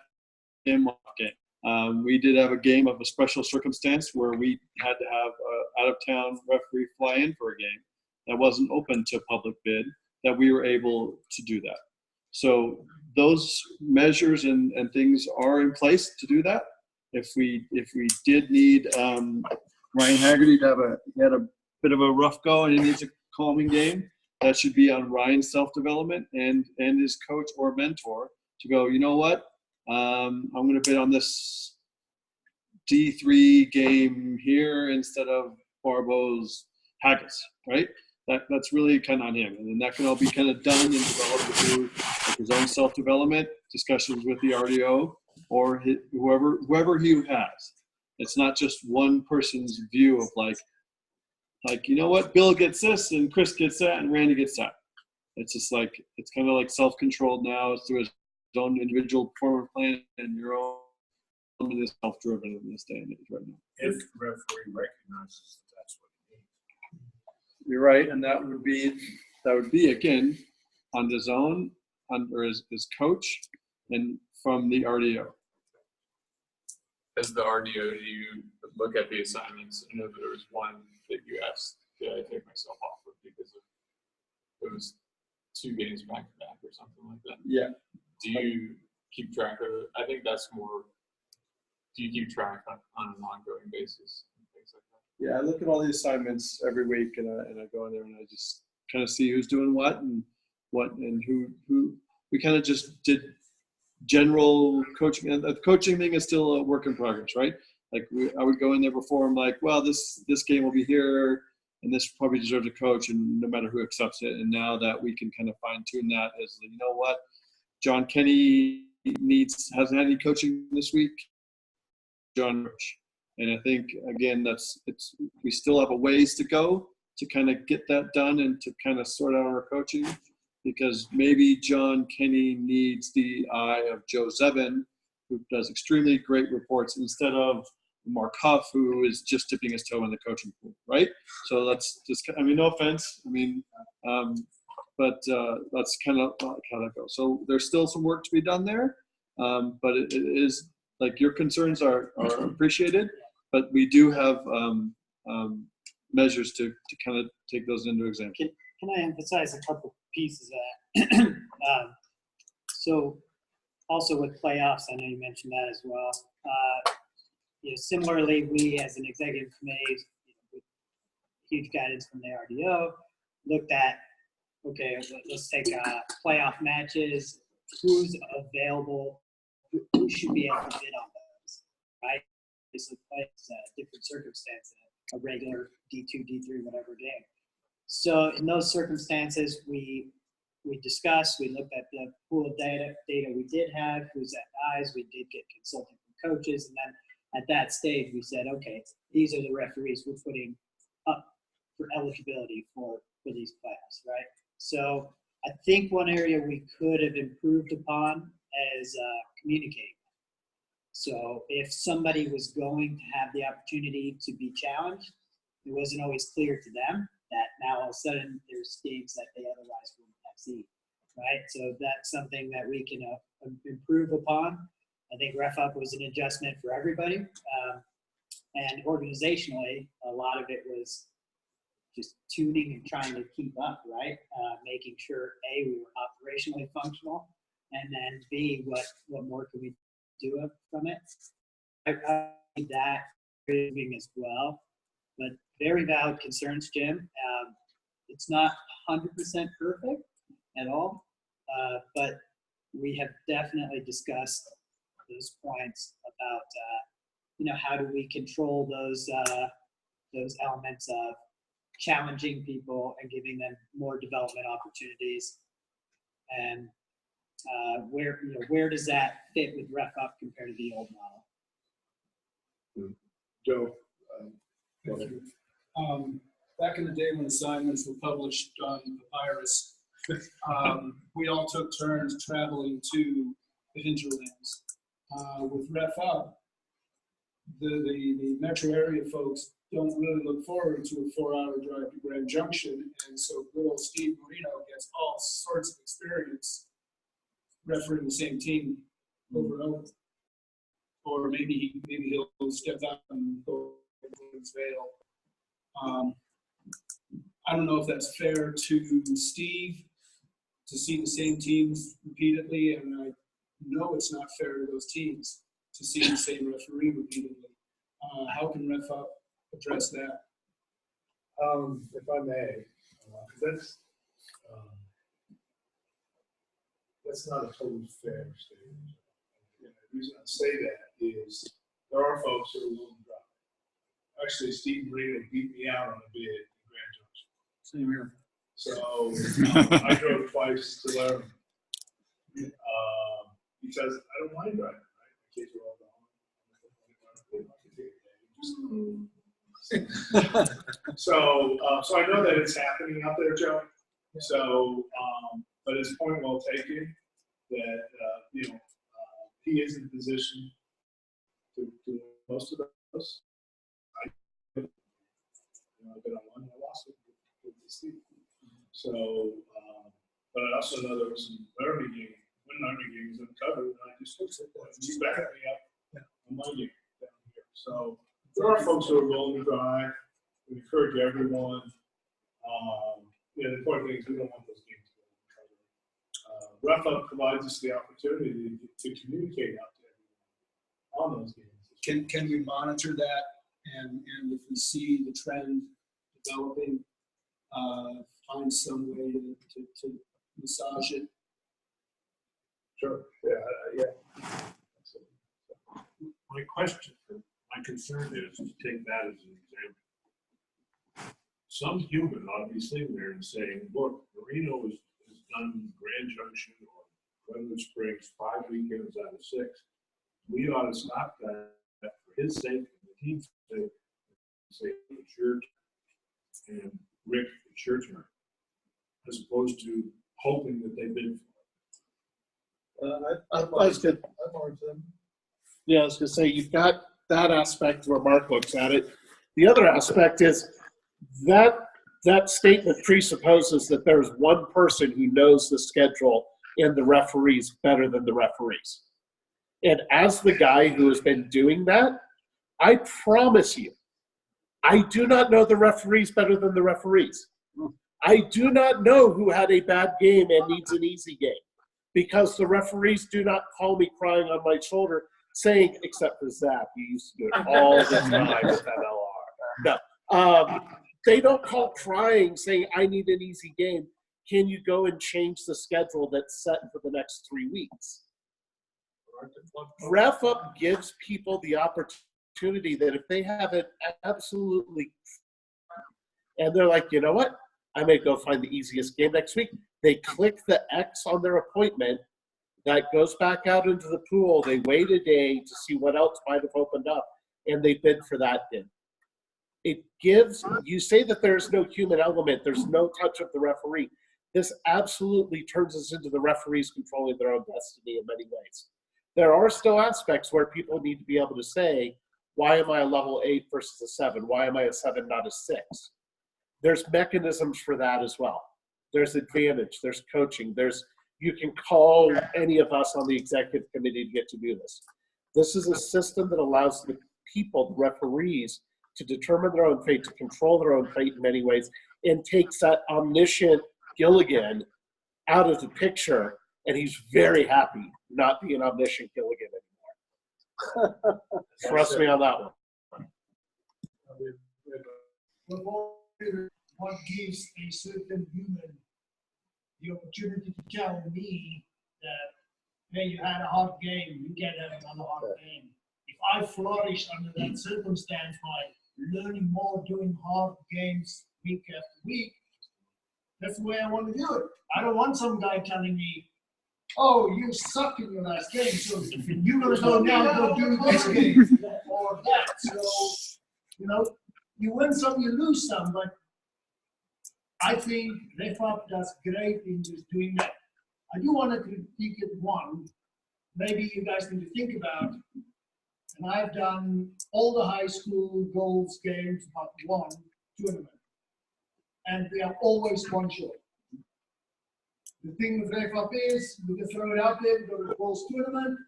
him off game. We did have a game of a special circumstance where we had to have an out-of-town referee fly in for a game that wasn't open to public bid, that we were able to do that. So those measures and things are in place to do that. If we did need Ryan Haggerty to he had a bit of a rough go and he needs a calming game, that should be on Ryan's self-development and his coach or mentor to go, you know what, I'm going to bid on this D3 game here instead of Barbo's Haggis, right? That's really kind of on him. And then that can all be kind of done and developed through his own self-development, discussions with the RDO or whoever he has. It's not just one person's view of you know what, Bill gets this and Chris gets that and Randy gets that. It's just it's kind of self-controlled now. It's through his own individual performance plan and your own is self-driven in this day and age right now. If the referee recognizes that that's what he needs. You're right, and that would be again on his own, under his coach, and from the RDO. as the RDO, do you look at the assignments? I know there was one that you asked, did I take myself off of because of, it was 2 games back to back or something like that? Yeah. Do you keep track of it? I think that's more, do you keep track on an ongoing basis and things like that? Yeah, I look at all the assignments every week, and I go in there and I just kind of see who's doing what and who. We kind of just did general coaching, and the coaching thing is still a work in progress, right? Like I would go in there before, I'm like, well, this game will be here, and this probably deserves a coach, and no matter who accepts it. And now that we can kind of fine tune that, is, you know what, John Kenny hasn't had any coaching this week. John Rich. And I think, again, we still have a ways to go to kind of get that done and to kind of sort out our coaching, because maybe John Kenny needs the eye of Joe Zevin, who does extremely great reports, instead of Mark Huff, who is just dipping his toe in the coaching pool, right? So that's just, I mean, no offense. I mean, but that's kind of how that goes. So there's still some work to be done there, but it is, like, your concerns are appreciated, but we do have measures to kind of take those into example. Can I emphasize a couple pieces of that? So also with playoffs, I know you mentioned that as well. Similarly, we as an executive committee, with huge guidance from the RDO, looked at, okay, let's take playoff matches, who's available, who should be able to bid on those, right? This is a different circumstance, a regular D2, D3, whatever game. So in those circumstances, we discussed, we looked at the pool of data we did have, who's at eyes, we did get consulting from coaches, and then at that stage we said, okay, these are the referees we're putting up for eligibility for these playoffs, right? So I think one area we could have improved upon is communicating. So if somebody was going to have the opportunity to be challenged, it wasn't always clear to them that now all of a sudden there's games that they otherwise wouldn't have seen, right? So that's something that we can improve upon. I think Ref Up was an adjustment for everybody. And organizationally, a lot of it was just tuning and trying to keep up, right? Making sure, A, we were operationally functional, and then B, what more can we do from it? I think that moving as well, but very valid concerns, Jim. It's not 100% perfect at all, but we have definitely discussed those points about, how do we control those elements of challenging people and giving them more development opportunities, and where does that fit with Ref Up compared to the old model? Joe. Thank you. Back in the day when assignments were published on papyrus, we all took turns traveling to the hinterlands. With Ref Up, the metro area folks don't really look forward to a 4-hour drive to Grand Junction, and so good old Steve Marino gets all sorts of experience refereeing the same team over and over. Or maybe he'll step out and go to his veil. I don't know if that's fair to Steve to see the same teams repeatedly, and I know it's not fair to those teams to see the same referee repeatedly. How can Ref Up address that? If I may, because that's not a totally fair statement. And the reason I say that is there are folks who are willing to drive. Actually, Steve Marino beat me out on a bid in Grand Junction. Same here. So I drove twice to Laramie because I don't mind driving. Right? My kids are all gone. So I know that it's happening out there, Joe. So, but his point well taken that he is in position to do most of those. I've been on one, I lost it with Steve. So, but I also know there was some Laramie games uncovered, and I just looked at that. And he backed me up on my game. there are folks who are willing to drive. We encourage everyone. The important thing is we don't want those games to go in trouble. Rough Up provides us the opportunity to communicate out to everyone on those games. Can we monitor that and if we see the trend developing, find some way to massage it? Sure. Yeah. My concern is to take that as an example. Some human ought to be sitting there and saying, look, Marino has done Grand Junction or Glenwood Springs 5 weekends out of 6. We ought to stop that for his sake and the team's sake and say, it's your turn. And Rick, it's your turn. As opposed to hoping that they bid for it. I was good. Yeah, I was gonna say, you've got that aspect where Mark looks at it. The other aspect is that statement presupposes that there's one person who knows the schedule and the referees better than the referees. And as the guy who has been doing that, I promise you, I do not know the referees better than the referees. I do not know who had a bad game and needs an easy game, because the referees do not call me crying on my shoulder saying, except for Zap, you used to do it all the time with that LR. No, they don't call crying saying, I need an easy game. Can you go and change the schedule that's set for the next 3 weeks? Ref Up gives people the opportunity that if they have it absolutely, and they're like, you know what? I may go find the easiest game next week. They click the X on their appointment. That goes back out into the pool. They wait a day to see what else might have opened up, and they bid for that game. It gives, you say that there's no human element, there's no touch of the referee. This absolutely turns us into the referees controlling their own destiny in many ways. There are still aspects where people need to be able to say, why am I a level 8 versus a 7? Why am I a 7, not a 6? There's mechanisms for that as well. There's advantage, there's coaching, you can call any of us on the executive committee to get to do this. This is a system that allows the people, the referees, to determine their own fate, to control their own fate in many ways, and takes that omniscient Gilligan out of the picture, and he's very happy not being omniscient Gilligan anymore. Trust me on that one. What gives a certain human the opportunity to tell me that, hey, you had a hard game, you can have another hard game. If I flourish under that circumstance by learning more, doing hard games week after week, that's the way I want to do it. I don't want some guy telling me, oh, you suck in your last game, so you're going to go now go do this game or that. So, you win some, you lose some, but I think Ref Up does great in just doing that. I do want to critique it one. Maybe you guys need to think about, and I've done all the high school goals games but one tournament. And we are always one short. The thing with Ref Up is, we can throw it out there, we go to the goals tournament.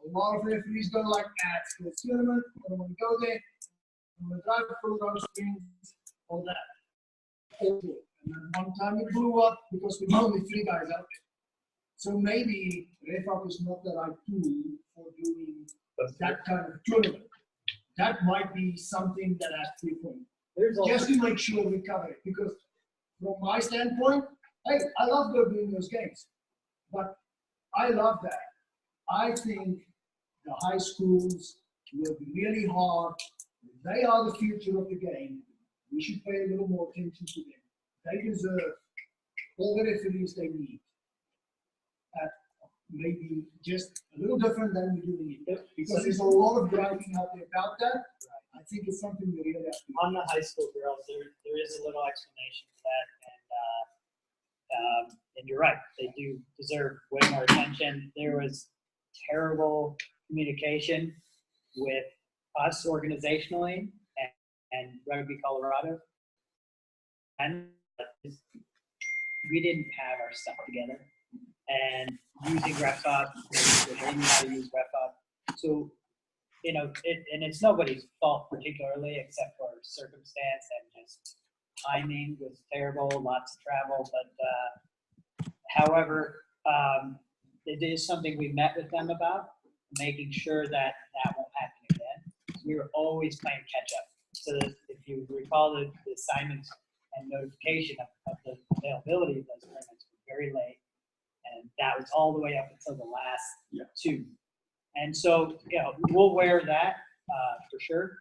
A lot of referees don't like at goals tournament, I don't want to go there. I'm going to drive full on screens, all that. All good. And then one time it blew up because we were only 3 guys out there. So maybe Ref Up is not the right tool for doing that kind of tournament. That might be something that has to be put. Just to make sure we cover it. Because from my standpoint, hey, I love doing those games. But I love that. I think the high schools work really hard. They are the future of the game. We should pay a little more attention to them. They deserve all the referees they need. Maybe just a little different than we're doing it. Because there's a lot of grinding out there about that. I think it's something we really have to do. On the high school girls, there is a little explanation for that. And you're right, they do deserve way more attention. There was terrible communication with us organizationally and Rugby Colorado. And we didn't have our stuff together. And using Ref Up, they knew how to use Ref Up. So you know, and it's nobody's fault particularly, except for circumstance and just timing was terrible, lots of travel. But however, it is something we met with them about, making sure that that won't happen again. We were always playing catch up. So that if you recall, the assignments and notification of the availability of those tournaments were very late, and that was all the way up until the last two. And so, you know, we'll wear that for sure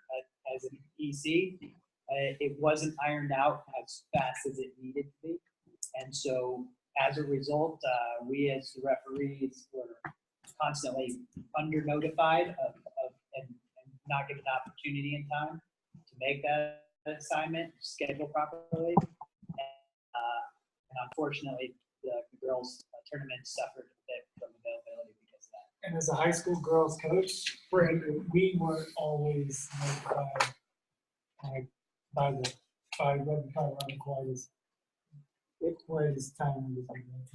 as an EC. It wasn't ironed out as fast as it needed to be, and so as a result, we as the referees were constantly under notified of and not given the opportunity and time to make that assignment scheduled properly. And unfortunately, the girls' tournament suffered a bit from availability because of that. And as a high school girls coach, Brandon, we weren't always notified by Rugby Colorado quite as timely.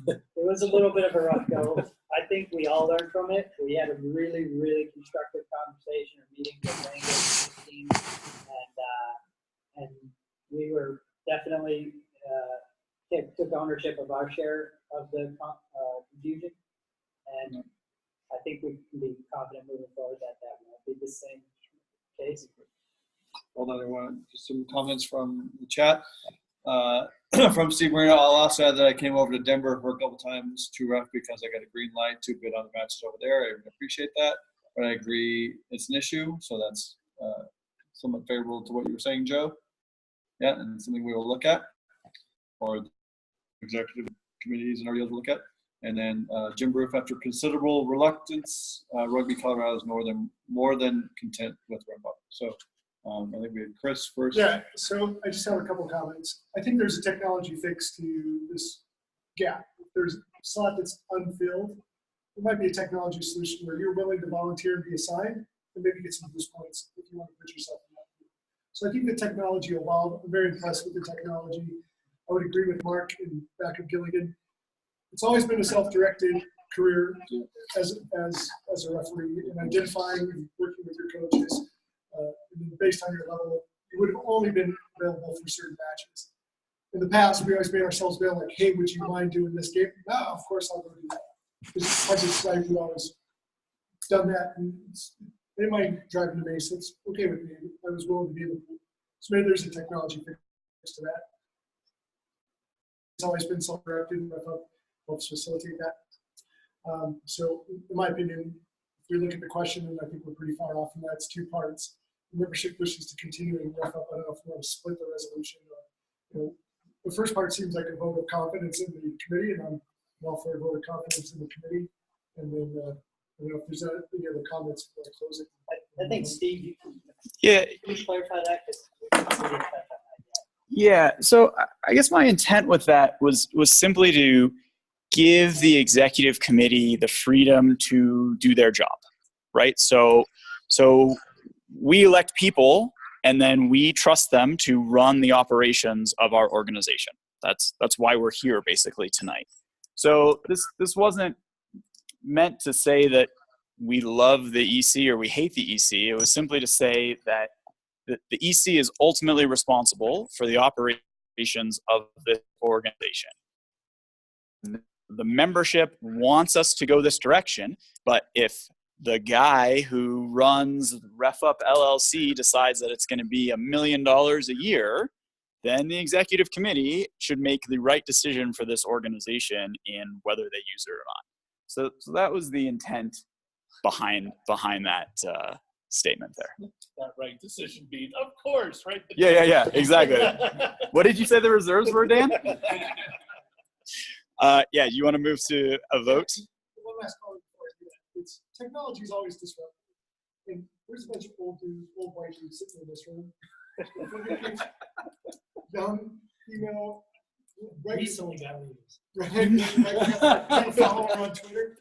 It was a little bit of a rough go. I think we all learned from it. We had a really, really constructive conversation or meeting with language team, and we were definitely took ownership of our share of the confusion, and I think we can be confident moving forward that won't be the same case. Hold on, everyone. Just some comments from the chat. From Steve Marino, I'll also add that I came over to Denver for a couple times to ref because I got a green light to bid on the matches over there. I appreciate that, but I agree it's an issue. So that's somewhat favorable to what you were saying, Joe. Yeah, and something we will look at, or the executive committees and RDLs will look at. And then Jim Roof, after considerable reluctance, Rugby Colorado is more than content with Rmrr. So I think we had Chris first. Yeah, so I just have a couple of comments. I think there's a technology fix to this gap. If there's a slot that's unfilled, it might be a technology solution where you're willing to volunteer and be assigned and maybe get some boost points if you want to put yourself in that group. So I think the technology evolved. I'm very impressed with the technology. I would agree with Mark and back of Gilligan. It's always been a self-directed career as a referee, and identifying and working with your coaches. Based on your level, you would have only been available for certain matches. In the past, we always made ourselves available, like, hey, would you mind doing this game? No, of course I'll go do that. Because as a society, we've always done that. And they might drive to base. It's okay with me. I was willing to be in the pool. So maybe there's a technology fix to that. It's always been self-directed, and I helps facilitate that. So in my opinion, if we look at the question, and I think we're pretty far off from that, it's two parts. Membership wishes to continue and wrap up. I don't know if we want to split the resolution. Or, the first part seems like a vote of confidence in the committee, and I'm all for a vote of confidence in the committee. And then I don't know if there's any other comments before I close it. I think Steve, you can clarify that. Yeah, so I guess my intent with that was simply to give the executive committee the freedom to do their job, right? So we elect people, and then we trust them to run the operations of our organization. That's why we're here basically tonight. So this wasn't meant to say that we love the EC or we hate the EC. It was simply to say that the EC is ultimately responsible for the operations of the organization. The membership wants us to go this direction, but if the guy who runs Ref Up LLC decides that it's going to be $1 million a year, then the executive committee should make the right decision for this organization in whether they use it or not. So that was the intent behind that statement there. That right decision being, of course, right? Yeah, exactly. What did you say the reserves were, Dan? Yeah, you want to move to a vote? One last comment before I do that. It's technology is always disruptive. And there's a bunch of old white dudes sitting in this room. If we're gonna get young, Recently got leaders. Right, follow her on Twitter.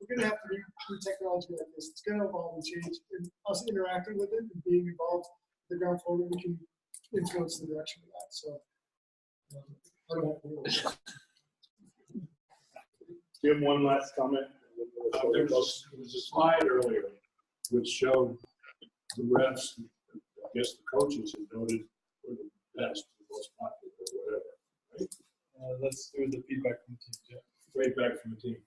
We're gonna have to do technology like this. It's gonna evolve and change. And us interacting with it and being involved in the ground floor, we can influence the direction of that. So I don't have to do it. Jim, one last comment. There was a slide earlier which showed the refs, I guess the coaches have noted were the best, the most popular, or whatever, right? Let's do the feedback from the team. Yeah. Feedback from the team.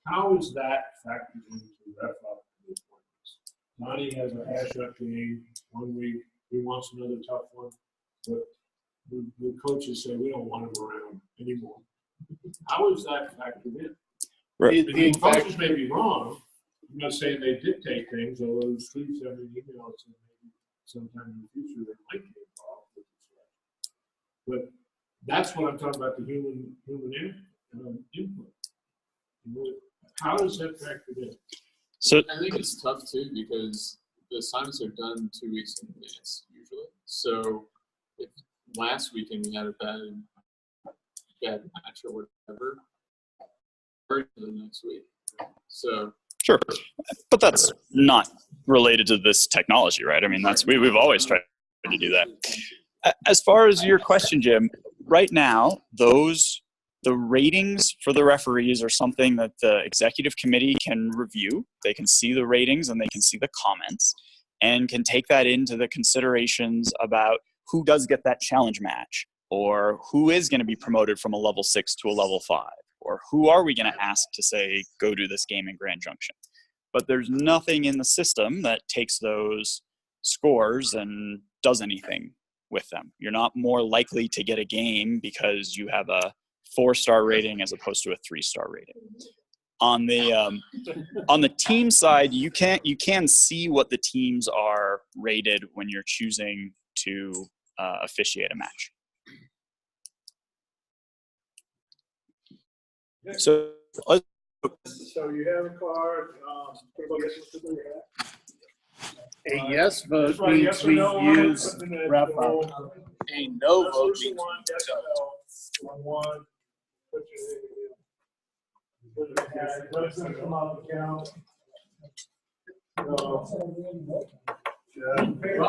How is that factored into ref up appointments? Monty has a hash up game 1 week. He wants another tough one, but the coaches say we don't want him around anymore. How is that factored in? Right. The coaches may be wrong. I'm not saying they dictate things, although Steve sent me an email saying maybe sometime in the future they might get involved with this. But that's what I'm talking about, the human input. How is that factored in? So I think it's tough too because the assignments are done 2 weeks in advance usually. So if last weekend we had a bad match or whatever, for the next week. So Sure, but that's not related to this technology, right? I mean, we've always tried to do that. As far as your question, Jim, right now, the ratings for the referees are something that the executive committee can review. They can see the ratings and they can see the comments and can take that into the considerations about who does get that challenge match, or who is going to be promoted from a level 6 to a level 5, or who are we going to ask to say, go do this game in Grand Junction. But there's nothing in the system that takes those scores and does anything with them. You're not more likely to get a game because you have a 4-star rating as opposed to a 3-star rating. On the team side, you can see what the teams are rated when you're choosing to officiate a match. So you have a card. A yes vote That's right, means yes or we no on it, use put it in the wrap up. roll. A no vote Resolution means one, yes or no. On one, put your name in. Let us come out and count. Well,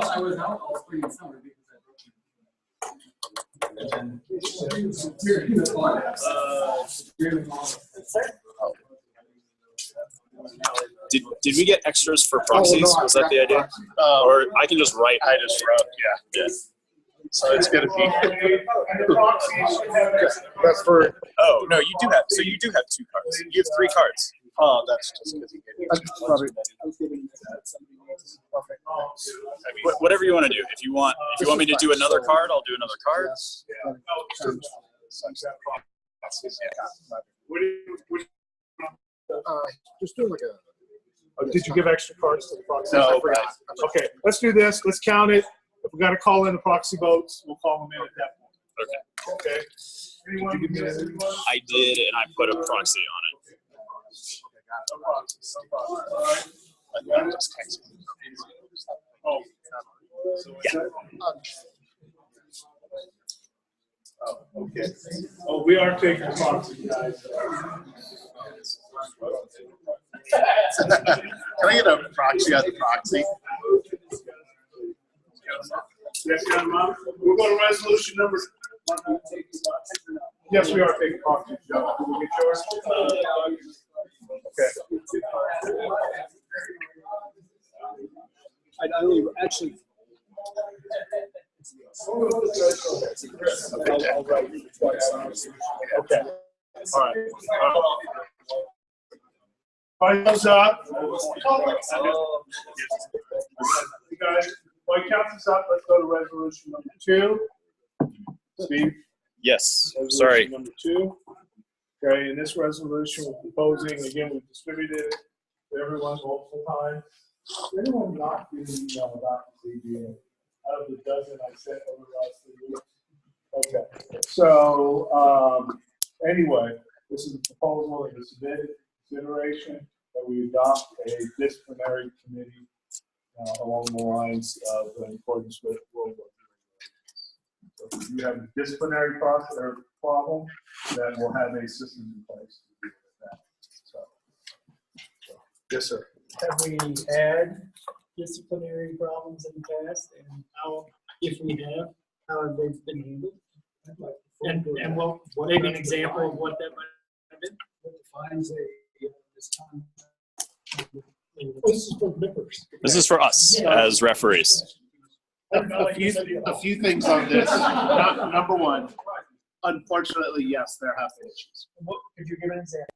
I was out all spring and summer because Did we get extras for proxies? Was that the idea? Or I can just write. I just wrote, yeah. So it's gonna be. That's for. Oh no, you do have. So you do have 2 cards. You have 3 cards. Oh, that's just because he gave me. Probably. Whatever you want to do. If you want me to do another card, I'll do another card. Just do like a. Oh, did you give extra cards to the proxy? No, I forgot. Okay, let's do this. Let's count it. If we got to call in the proxy votes, we'll call them in at that point. Okay. Anyone give me that? I did, and I put a proxy on it. Oh. Yeah. Oh, okay. Oh, we are taking proxy, guys. Can I get a proxy on the proxy? Yes, young man. We'll go to resolution number. Yes, we are taking proxy. Joe. Can we get yours? Okay. I only actually. I'll write you twice. Okay. All right. Thumbs up. You guys, while he counts us up, let's go to resolution number 2. Steve? Yes. Resolution Sorry. number 2. Okay, in this resolution, we're proposing, again, we've distributed it to everyone multiple times. Does anyone not get an email about the ZBA? Out of the dozen I sent over the last 3 weeks? Okay, so, anyway, this is a proposal in the submitted consideration that we adopt a disciplinary committee along the lines of in accordance with World War II. So if you have a disciplinary process or problem, then we'll have a system in place to deal with that. So, yes, sir. Have we had disciplinary problems in the past, and how, if we have, how have they been handled? And what maybe an example of what that might have been? What defines a misconduct? This is for members. This is for us as referees. A few things on this. Number one, unfortunately, yes, there have been issues. What, could you give an example?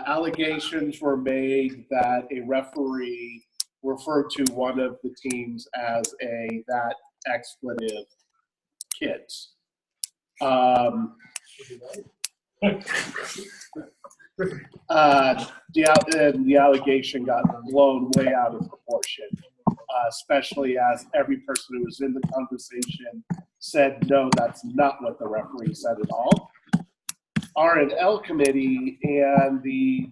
Allegations were made that a referee referred to one of the teams as that expletive kids. The allegation got blown way out of proportion, especially as every person who was in the conversation said, no, that's not what the referee said at all. R&L committee and the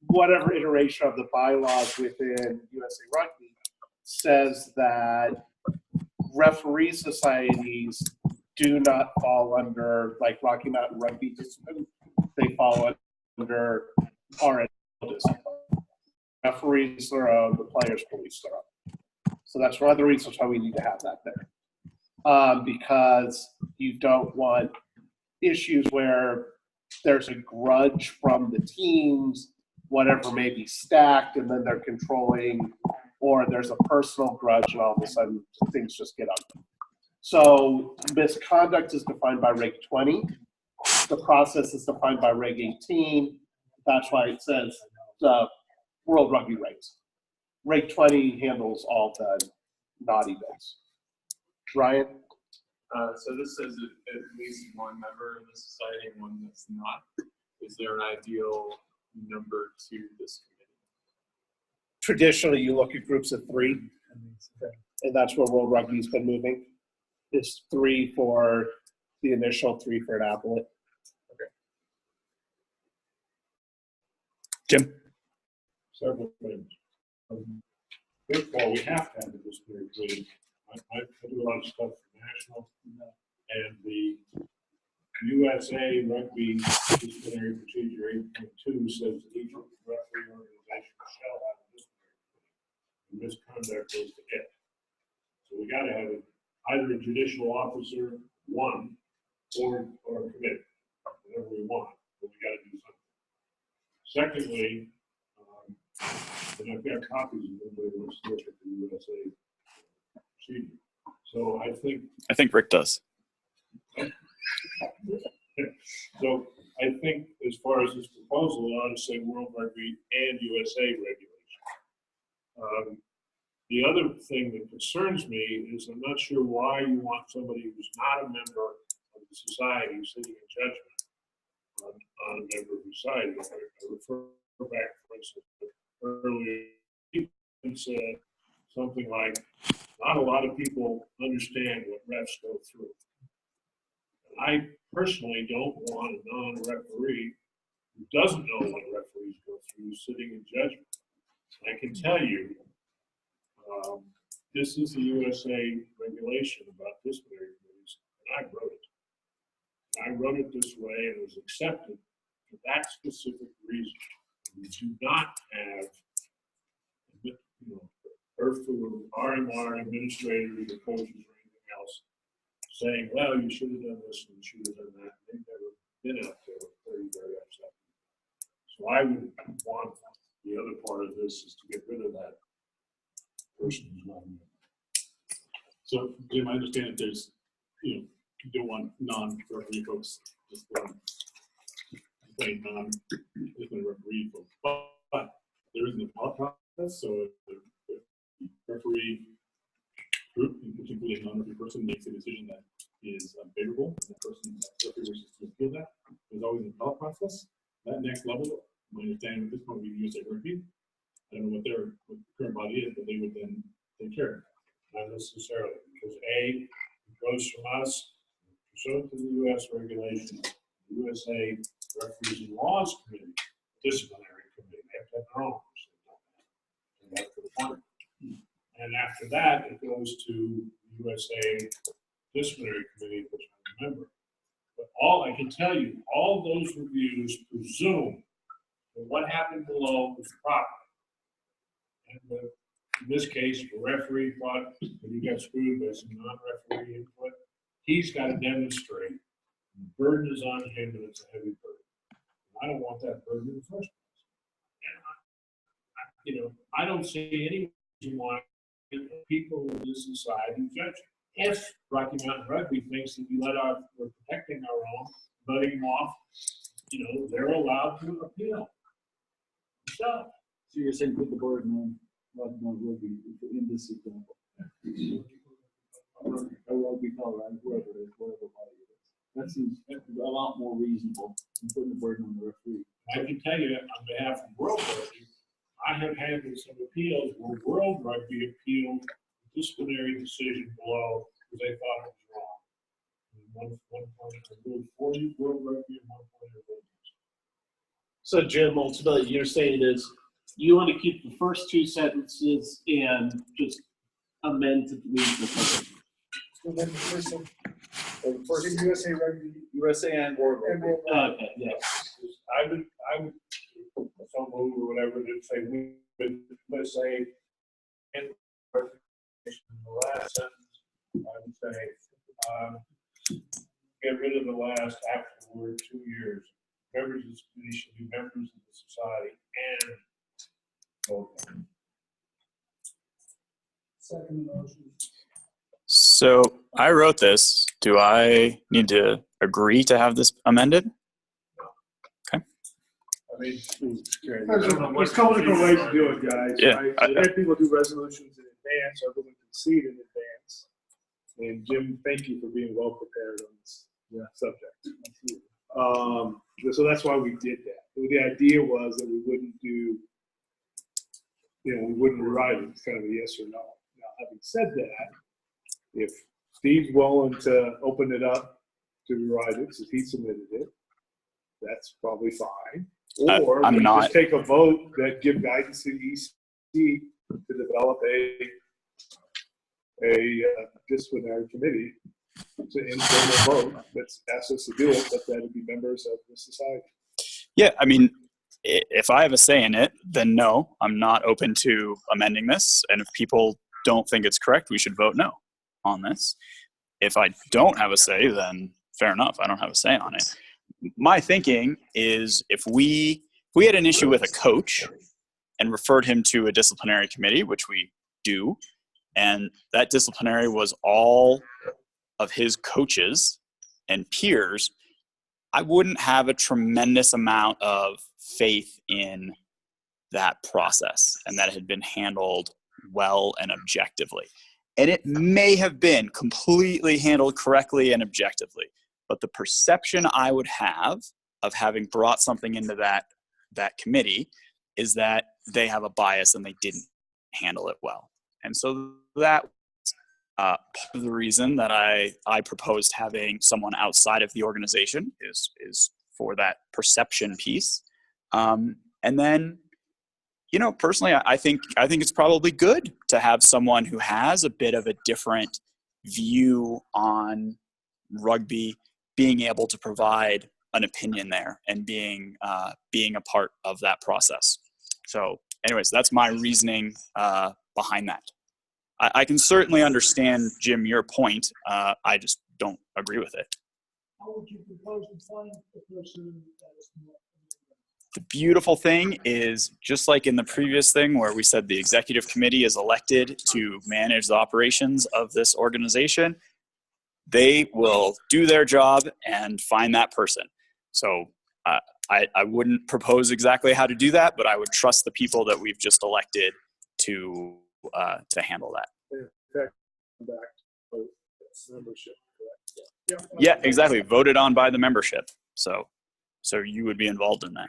whatever iteration of the bylaws within USA Rugby says that referee societies do not fall under like Rocky Mountain Rugby discipline. They fall under R&L discipline. Referees their own, the players police their own. So that's one of the reasons why we need to have that there. Because you don't want issues where there's a grudge from the teams, whatever may be stacked, and then they're controlling, or there's a personal grudge, and all of a sudden things just get ugly. So misconduct is defined by Reg 20. The process is defined by Reg 18. That's why it says the World Rugby Regs. Reg 20 handles all the naughty bits. Ryan? So this says at least one member in the society and one that's not. Is there an ideal number to this committee? Traditionally, you look at groups of 3, and that's where World Rugby's been moving. It's 3 for the initial, 3 for an appellate. Jim? Several things. First of all, we have to have a disciplinary committee. I do a lot of stuff for national, and the USA Rugby Disciplinary Procedure 8.2 says each referee organization shall have a disciplinary committee. And misconduct goes to it. So we got to have either a judicial officer, one, or a committee, whatever we want, but we got to do something. Secondly, and I've got copies of everybody wants to look at the USA procedure. So I think Rick does. So I think as far as this proposal, it ought to say World Rugby and USA regulation. The other thing that concerns me is I'm not sure why you want somebody who's not a member of the society sitting in judgment on a member of the society. I refer back, for instance, earlier he said something like, not a lot of people understand what refs go through. And I personally don't want a non-referee who doesn't know what referees go through sitting in judgment. I can tell you, this is the USA regulation about disciplinary committees, and I wrote it. I wrote it this way, and it was accepted for that specific reason. We do not have, Rmrr administrators or coaches or anything else saying, well, you should have done this and you should have done that. They've never been out there very, very upset. So I would want the other part of this is to get rid of that person who's not in. So, Jim, I understand that there's, you don't want non-referee folks, just plain non-referee folks. But there isn't a appellate process, so if the referee group, and particularly a non-referee person, makes a decision that is unfavorable, and the person that referee wishes to appeal that, there's always an appellate process. That next level, my understanding at this point, we use a rugby. I don't know what their current body is, but they would then take care of it. Not necessarily, because A, it goes from us, pursuant to the U.S. regulations, the USA Referees and Laws Committee, disciplinary committee, they have to have their own. And that's for the party. And after that, it goes to USA Disciplinary Committee, which I'm a member. But I can tell you, all those reviews presume that what happened below was proper. And in this case, the referee thought that he got screwed by some non-referee input. He's got to demonstrate the burden is on him and it's a heavy burden. And I don't want that burden in the first place. And I don't see any reason why people in this society judge. If Rocky Mountain Rugby thinks that we're protecting our own, voting them off, they're allowed to appeal. So you're saying put the burden on Rocky Mountain Rugby in this example? Or Rugby Colorado, whoever it is, whatever body it is. That seems a lot more reasonable than putting the burden on the referee. I can tell you on behalf of World Rugby, I have handled some appeals where World Rugby appealed the disciplinary decision below because they thought it was wrong. And one point I ruled for you, World Rugby, and one point I ruled against. So Jim, ultimately, you're saying is you want to keep the first two sentences and just amend to delete the first. So then the first one, in USA Rugby. USA and World Rugby. Okay, yeah. I would, some move or whatever, that say we would, let's say, in the last sentence, I would say, get rid of the last after the word 2 years. Members of this committee should be members of the society and vote. Second motion. So I wrote this. Do I need to agree to have this amended? I mean, There's a couple different ways to do it, guys. Yeah, Right? We've had people do resolutions in advance, or people concede in advance. And Jim, thank you for being well prepared on this subject. So that's why we did that. The idea was that we wouldn't do, we wouldn't rewrite it. It's kind of a yes or no. Now, having said that, if Steve's willing to open it up to rewrite it, since he submitted it, that's probably fine. Or I'm we not. just take a vote that give guidance to the EC to develop a disciplinary committee to informal vote that's asked us to do it, but that would be members of the society. Yeah, I mean, if I have a say in it, then no, I'm not open to amending this. And if people don't think it's correct, we should vote no on this. If I don't have a say, then fair enough, I don't have a say on it. My thinking is if we had an issue with a coach and referred him to a disciplinary committee, which we do, and that disciplinary was all of his coaches and peers, I wouldn't have a tremendous amount of faith in that process and that it had been handled well and objectively. And it may have been completely handled correctly and objectively, but the perception I would have of having brought something into that committee is that they have a bias and they didn't handle it well. And so that part of the reason that I proposed having someone outside of the organization is for that perception piece. And then, personally, I think it's probably good to have someone who has a bit of a different view on rugby being able to provide an opinion there and being a part of that process. So anyways, that's my reasoning behind that. I can certainly understand, Jim, your point. I just don't agree with it. How would you propose to find the person that is more? The beautiful thing is, just like in the previous thing where we said the executive committee is elected to manage the operations of this organization, they will do their job and find that person. So I wouldn't propose exactly how to do that, but I would trust the people that we've just elected to handle that. In fact, back to membership, correct? Yeah, exactly. Voted on by the membership. So you would be involved in that.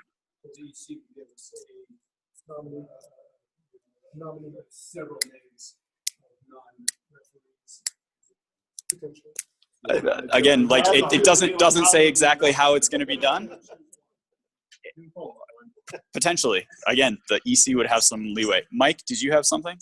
Nominate several names of non-referees. Again, like it doesn't say exactly how it's going to be done. Potentially, again, the EC would have some leeway. Mike, did you have something?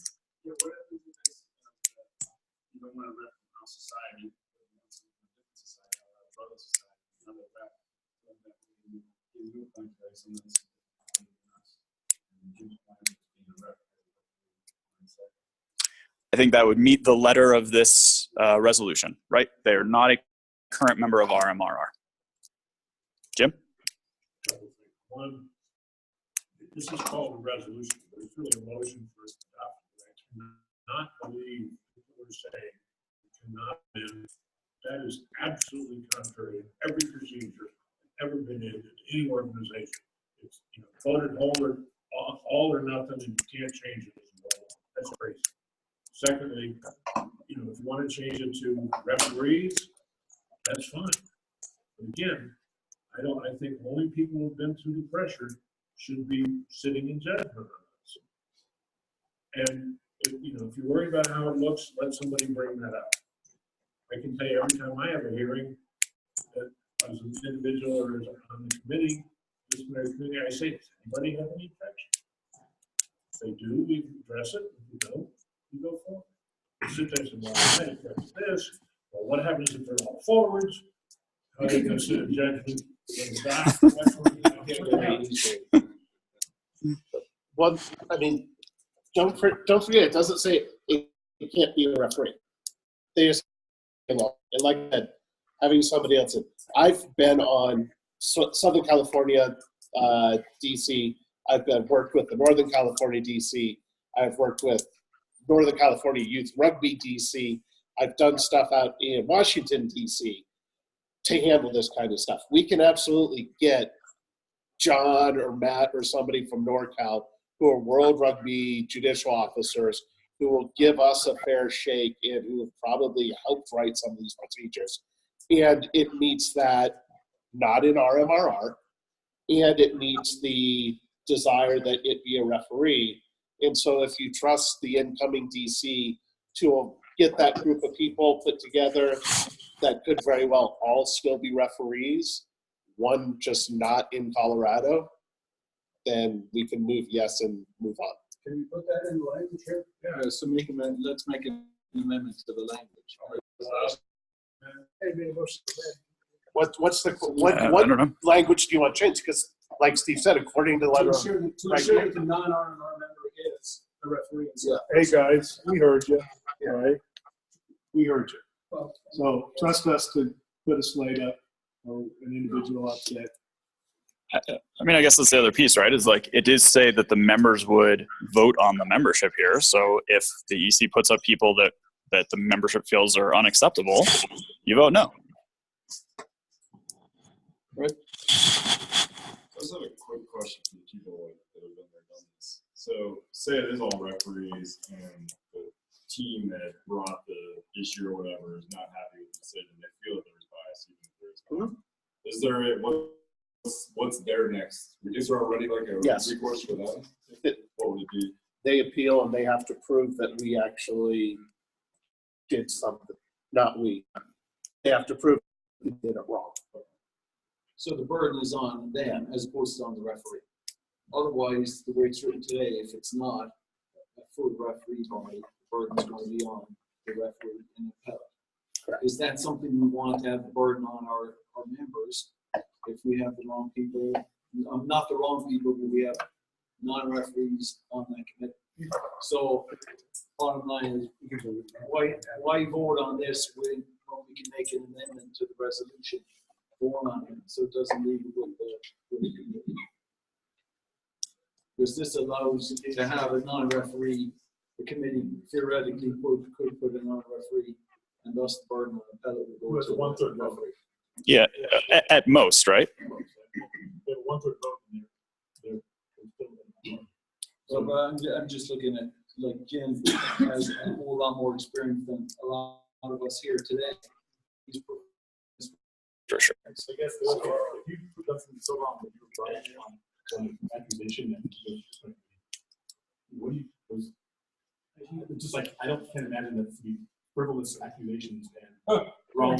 I think that would meet the letter of this resolution, right? They are not a current member of Rmrr. Jim? One, this is called a resolution, but it's really a motion for us to adopt. I cannot believe what we're saying. It cannot amend. That is absolutely contrary to every procedure ever been in any organization. It's, you know, voted all or nothing, and you can't change it as well. That's crazy. Secondly, you know, if you want to change it to referees, that's fine. But again, I think only people who've been through the pressure should be sitting in judgment on this. And if, you know, if you're worried about how it looks, let somebody bring that up. I can tell you every time I have a hearing, that as an individual or as on the committee, disciplinary committee, I say, does anybody have any objection? If they do, we address it. If you don't, you go forward. Sometimes the more that's this. Well, what happens if they're all forwards? How are they going to sit in judgment in the back? Well, I mean, don't forget, it doesn't say it can't be a referee. They just, and like I said, having somebody else. I've been on Southern California, DC. I've worked with the Northern California DC. I've worked with Northern California Youth Rugby DC. I've done stuff out in Washington DC to handle this kind of stuff. We can absolutely get John or Matt or somebody from NorCal who are World Rugby judicial officers who will give us a fair shake and who have probably helped write some of these procedures. And it meets that, not in Rmrr, and it meets the desire that it be a referee. And so if you trust the incoming DC to get that group of people put together that could very well all still be referees, one just not in Colorado, then we can move yes and move on. Can we put that in the language here? Yeah, so let's make an amendment to the language. What language do you want to change? Because, like Steve said, according to the letter, To ensure that the non-RMR member is a referee. Yeah. Hey guys, we heard you. All right, we heard you. So trust us to put a slate up or an individual up that. I mean, I guess that's the other piece, right? Is like, it does say that the members would vote on the membership here. So if the EC puts up people that the membership feels are unacceptable, you vote no. Right. I just have a quick question for the people that have been there, done this. So say it is all referees and the team that brought the issue or whatever is not happy with the decision. They feel that there's bias, even if there is bias. Is there what's their next? Is there already like a recourse for them? What would it be? they appeal and they have to prove that we actually did something. Not we. They have to prove we did it wrong. So the burden is on them as opposed to on the referee. Otherwise, the way it's written today, if it's not a full referee body, the burden is going to be on the referee and the appellate. Is that something we want to have the burden on our members if we have the wrong people? Not the wrong people, but we have non-referees on that committee. So bottom line is, why vote on this when we can make an amendment to the resolution? Vote on it so it doesn't leave it with the committee. Because this allows to have a non-referee, the committee theoretically could put a non-referee, and thus the burden on the appellate would go to one-third referee. Yeah, at most, right? One-third vote. So I'm just looking at, like, Jim has a whole lot more experience than a lot of us here today. For sure. So I guess if you put something so wrong that you were brought on accusation, and what do you? It's just like I can't imagine that to be frivolous accusations and wrong.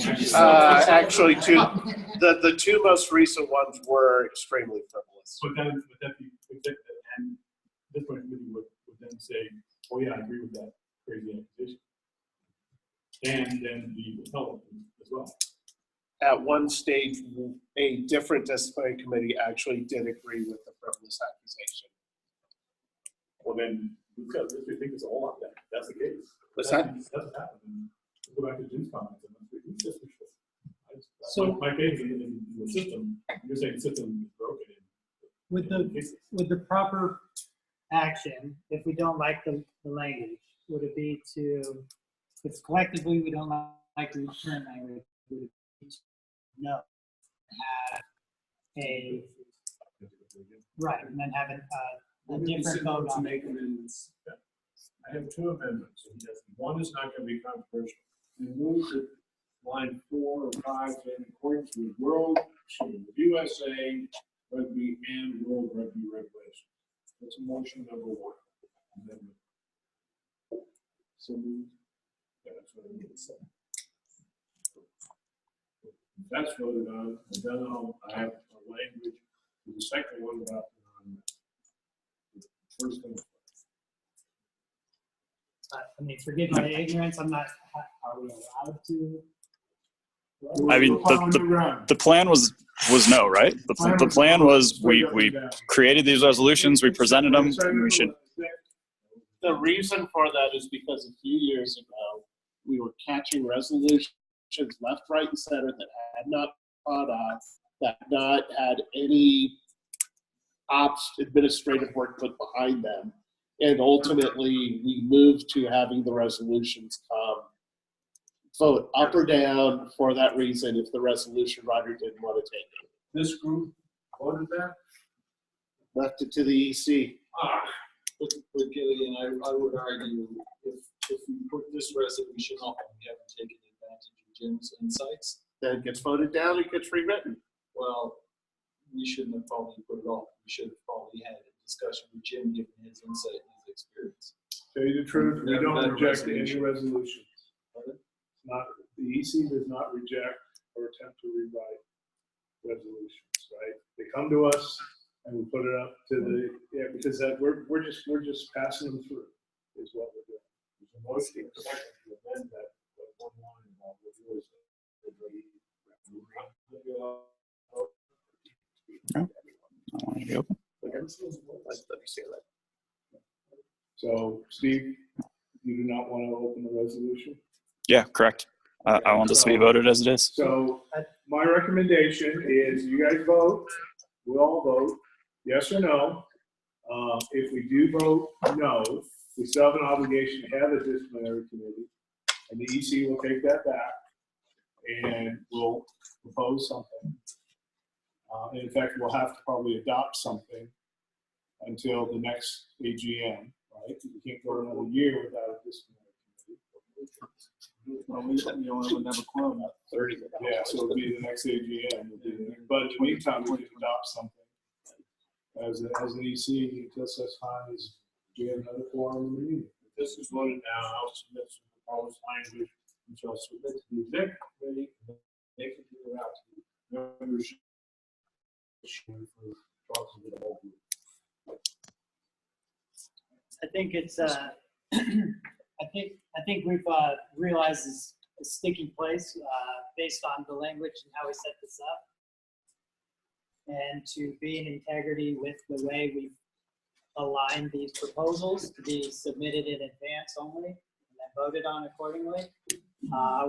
Actually, the two most recent ones were extremely frivolous. But then would that be and this point committee would then say, oh yeah, I agree with that crazy accusation, and then the appellate as well. At one stage, a different disciplinary committee actually did agree with the frivolous accusation. Well, then because if we think it's a whole lot better, that's the case. What's that? that? Doesn't happen. Go back to Jim's comments. So my faith in the system, you're saying the system is broken. With the proper action, if we don't like the language, would it be to, if collectively we don't like the current language, would it be to no, have a, right, and then have a different vote to on make it? amendments. I have two amendments. One is not going to be controversial. We move to line 4 or 5 in accordance with USA Rugby and World Rugby regulations. That's motion number 1. Amendment. So moved. Yeah, that's what I need to say. That's voted on, and then I have a language for the second one about the first one. I mean, forgive my ignorance, I'm not, are we allowed to? I mean, the plan was no, right? The plan was we created these resolutions, we presented them, and we should. The reason for that is because a few years ago, we were catching resolutions left, right, and center that had not thought of, that not had any ops administrative work put behind them. And ultimately, we moved to having the resolutions come vote up or down for that reason if the resolution writer didn't want to take it. This group voted that? Left it to the EC. But Gillian, I would argue if we put this resolution up and we haven't taken advantage of Jim's insights, Then it gets voted down, it gets rewritten. well, we shouldn't have probably put it off. We should have probably had a discussion with Jim, given his insight and his experience. Tell you the truth, we Yeah, don't better reject any resolution. resolutions. Pardon? Not, the EC does not reject or attempt to rewrite resolutions, right? They come to us and we put it up to the, because that we're just passing them through is what we're doing. There's a motion second to amend that one line about what yours So, Steve, you do not want to open the resolution? Yeah, correct. I want this to be voted as it is. So my recommendation is you guys vote, we all vote, yes or no. If we do vote no, we still have an obligation to have a disciplinary committee, and the EC will take that back and we'll propose something. And in fact, we'll have to probably adopt something until the next AGM, right? You can't go another year without a disciplinary committee. Well, we only have a quorum. 30. Yeah, so it'll be the next AGM. But in the meantime, we can adopt something as an EC until such time as we have another forum in the meeting. If this is voted now, I'll submit some proposed language, which I'll submit to the executive committee, and they can do it out to the members. For talking to the whole group. I think it's, I think we've realized this a sticky place based on the language and how we set this up. And to be in integrity with the way we've aligned these proposals to be submitted in advance only and then voted on accordingly,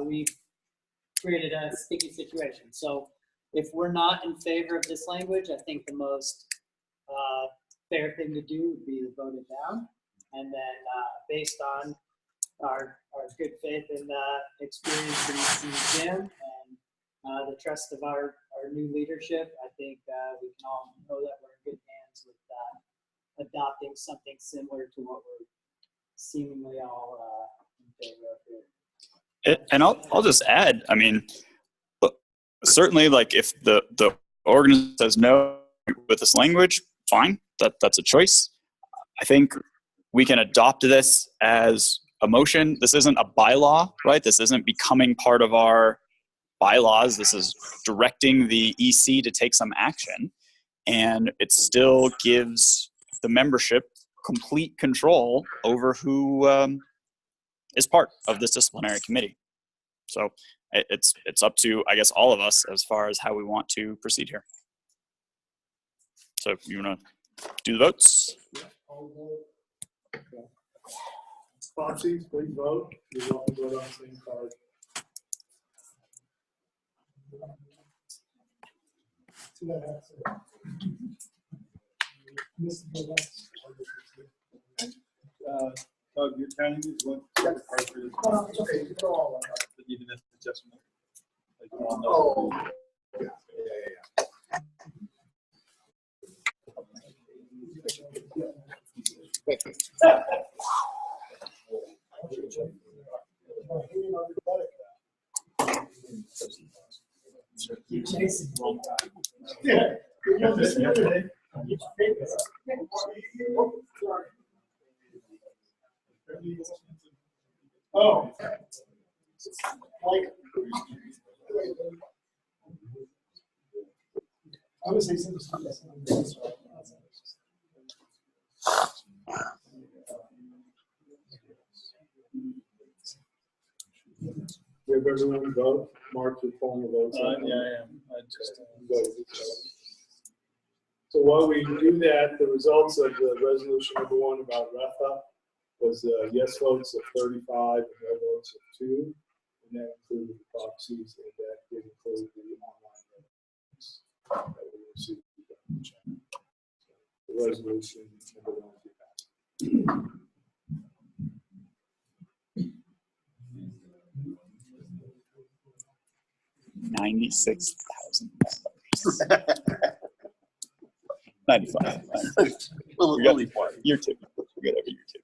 we've created a sticky situation. So if we're not in favor of this language, I think the most fair thing to do would be to vote it down. And then based on our good faith and experience in Jim and the trust of our new leadership, I think we can all know that we're in good hands with adopting something similar to what we're seemingly all in favor of here. And I'll just add, I mean, certainly, like if the organization says no with this language, fine, that's a choice. I think we can adopt this as a motion. This isn't a bylaw, right? This isn't becoming part of our bylaws. This is directing the EC to take some action, and it still gives the membership complete control over who is part of this disciplinary committee. So it's up to, I guess, all of us as far as how we want to proceed here. So if you want to do the votes. Foxy, please vote. You're welcome to vote on the same card. missed the last. Doug, your counting is what? It's okay, you go all on. Even if adjustment. Oh. Yeah. Keep chasing. Yeah. You know, this Saturday. Oh. Like. I would say something. We have everyone vote, Mark, your formal votes. Yeah, I am. I just. So while we do that, the results of the resolution number 1 about RFA was yes votes of 35 and no votes of 2. And that included the proxies, and that did include the online votes that we received. The resolution number 1 passed. 96,000. 95. Well, We got year 2. We got every year 2.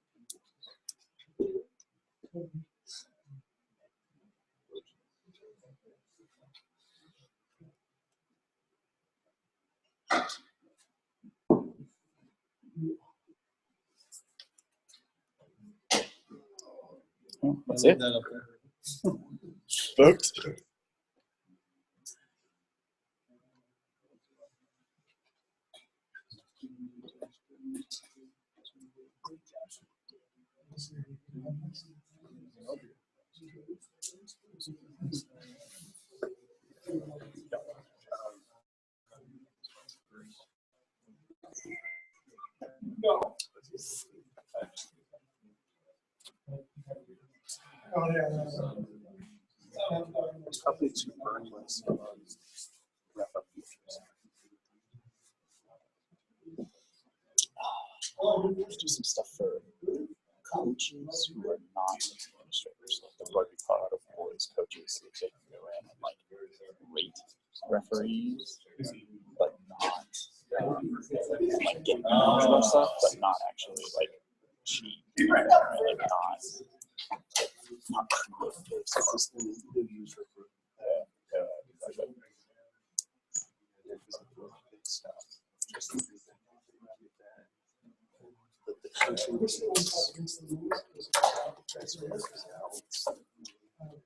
Oh, that's it. Booked. Oh, yeah. Updates to burn list. Wrap up features. Let's do some stuff for coaches who are not administrators, like the rugby Colorado boys coaches, so they can go in and like rate referees, but not like get emotional stuff, but not actually like cheat, like not create cases.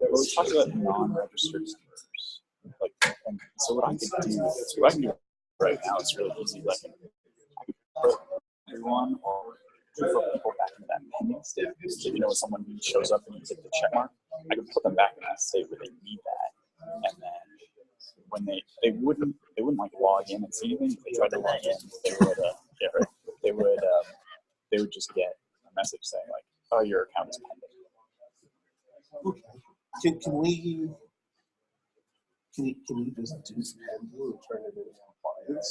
We talked about non-registered members. Like, and so what I can do right now is really easy. Like, I can put everyone or put people back into that pending state. So, you know, when someone shows up and you hit the check mark, I can put them back in that state where they need that, and then when they wouldn't like log in and see anything. If they tried to log in, they would just get a message saying like, "Oh, your account is pending." Okay. Can we just do pending and turn it into compliance?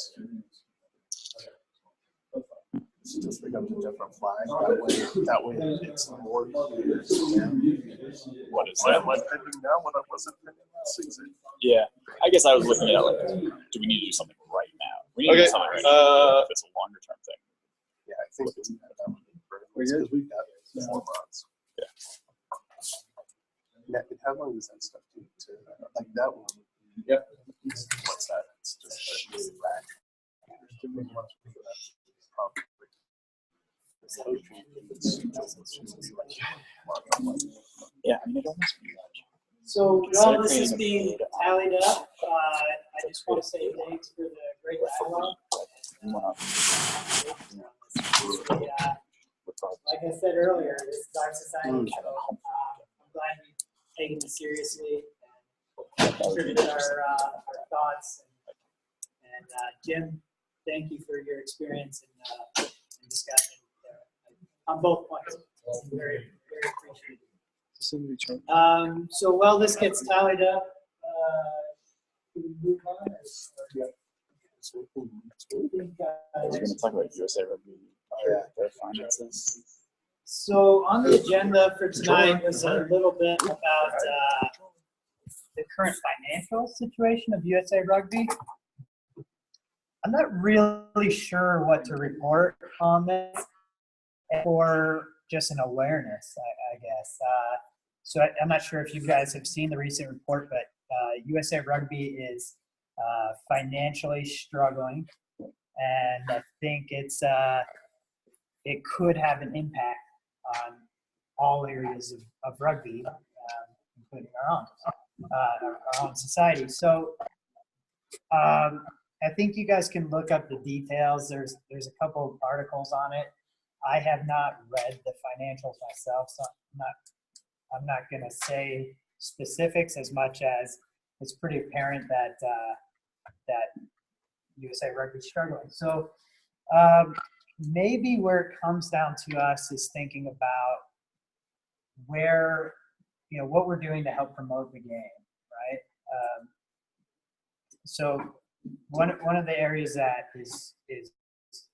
So just becomes a different flag. That way it's more clear. What is Why that? am I pending now when I wasn't pending last season? Yeah, I guess I was looking at like, do we need to do something right now? We need to do something right now. If it's a longer term thing. Yeah, I think it's that would be perfect because we've got 4 months. Yeah. Yeah, how long does that stuff take to like that one? Yep. What's that? It's just a back. Yeah, I mean, it almost be like. So while this is being tallied up, I just want to say thanks for the great dialogue. Like I said earlier, this is our society, so I'm glad you've taken this seriously and contributed our thoughts. And Jim, thank you for your experience and discussion on both points. Very, very appreciated. So while this gets tallied up, can we move on? We're going to talk about USA Rugby, their finances. So on the agenda for tonight was a little bit about the current financial situation of USA Rugby. I'm not really sure what to report on this, or just an awareness, I guess. So I'm not sure if you guys have seen the recent report, but USA Rugby is financially struggling, and I think it could have an impact on all areas of rugby, including our own society. So I think you guys can look up the details. There's a couple of articles on it. I have not read the financials myself, so I'm not going to say specifics as much as it's pretty apparent that USA Rugby is struggling. So maybe where it comes down to us is thinking about where, what we're doing to help promote the game, right? So one of the areas that is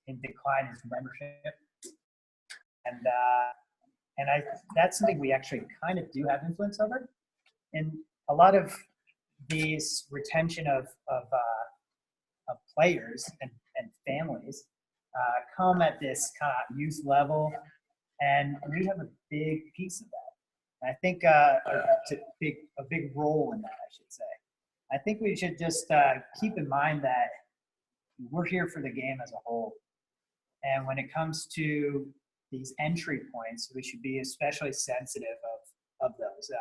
in decline is membership, and that's something we actually kind of do have influence over. And a lot of these retention of players and families come at this kind of youth level, and we have a big piece of that. And I think a big role in that, I should say. I think we should just keep in mind that we're here for the game as a whole. And when it comes to these entry points, we should be especially sensitive of those.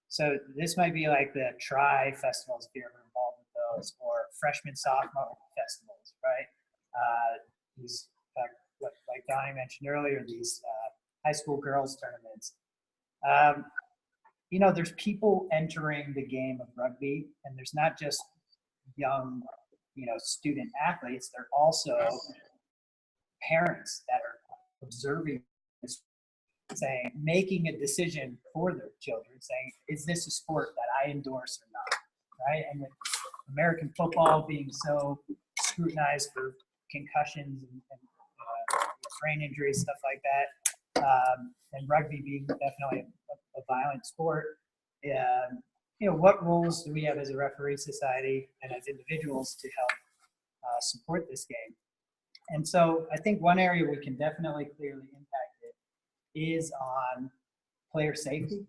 So this might be like the Tri festivals, if you're ever involved with those, or freshman, sophomore festivals, right? These, like Donnie mentioned earlier, these high school girls tournaments. There's people entering the game of rugby, and there's not just young, student athletes. They're also parents that are observing this, making a decision for their children, saying, is this a sport that I endorse or not, right? And with American football being so scrutinized for concussions and brain injuries, stuff like that, and rugby being definitely a violent sport, what roles do we have as a referee society and as individuals to help support this game? And so I think one area we can definitely clearly impact it is on player safety,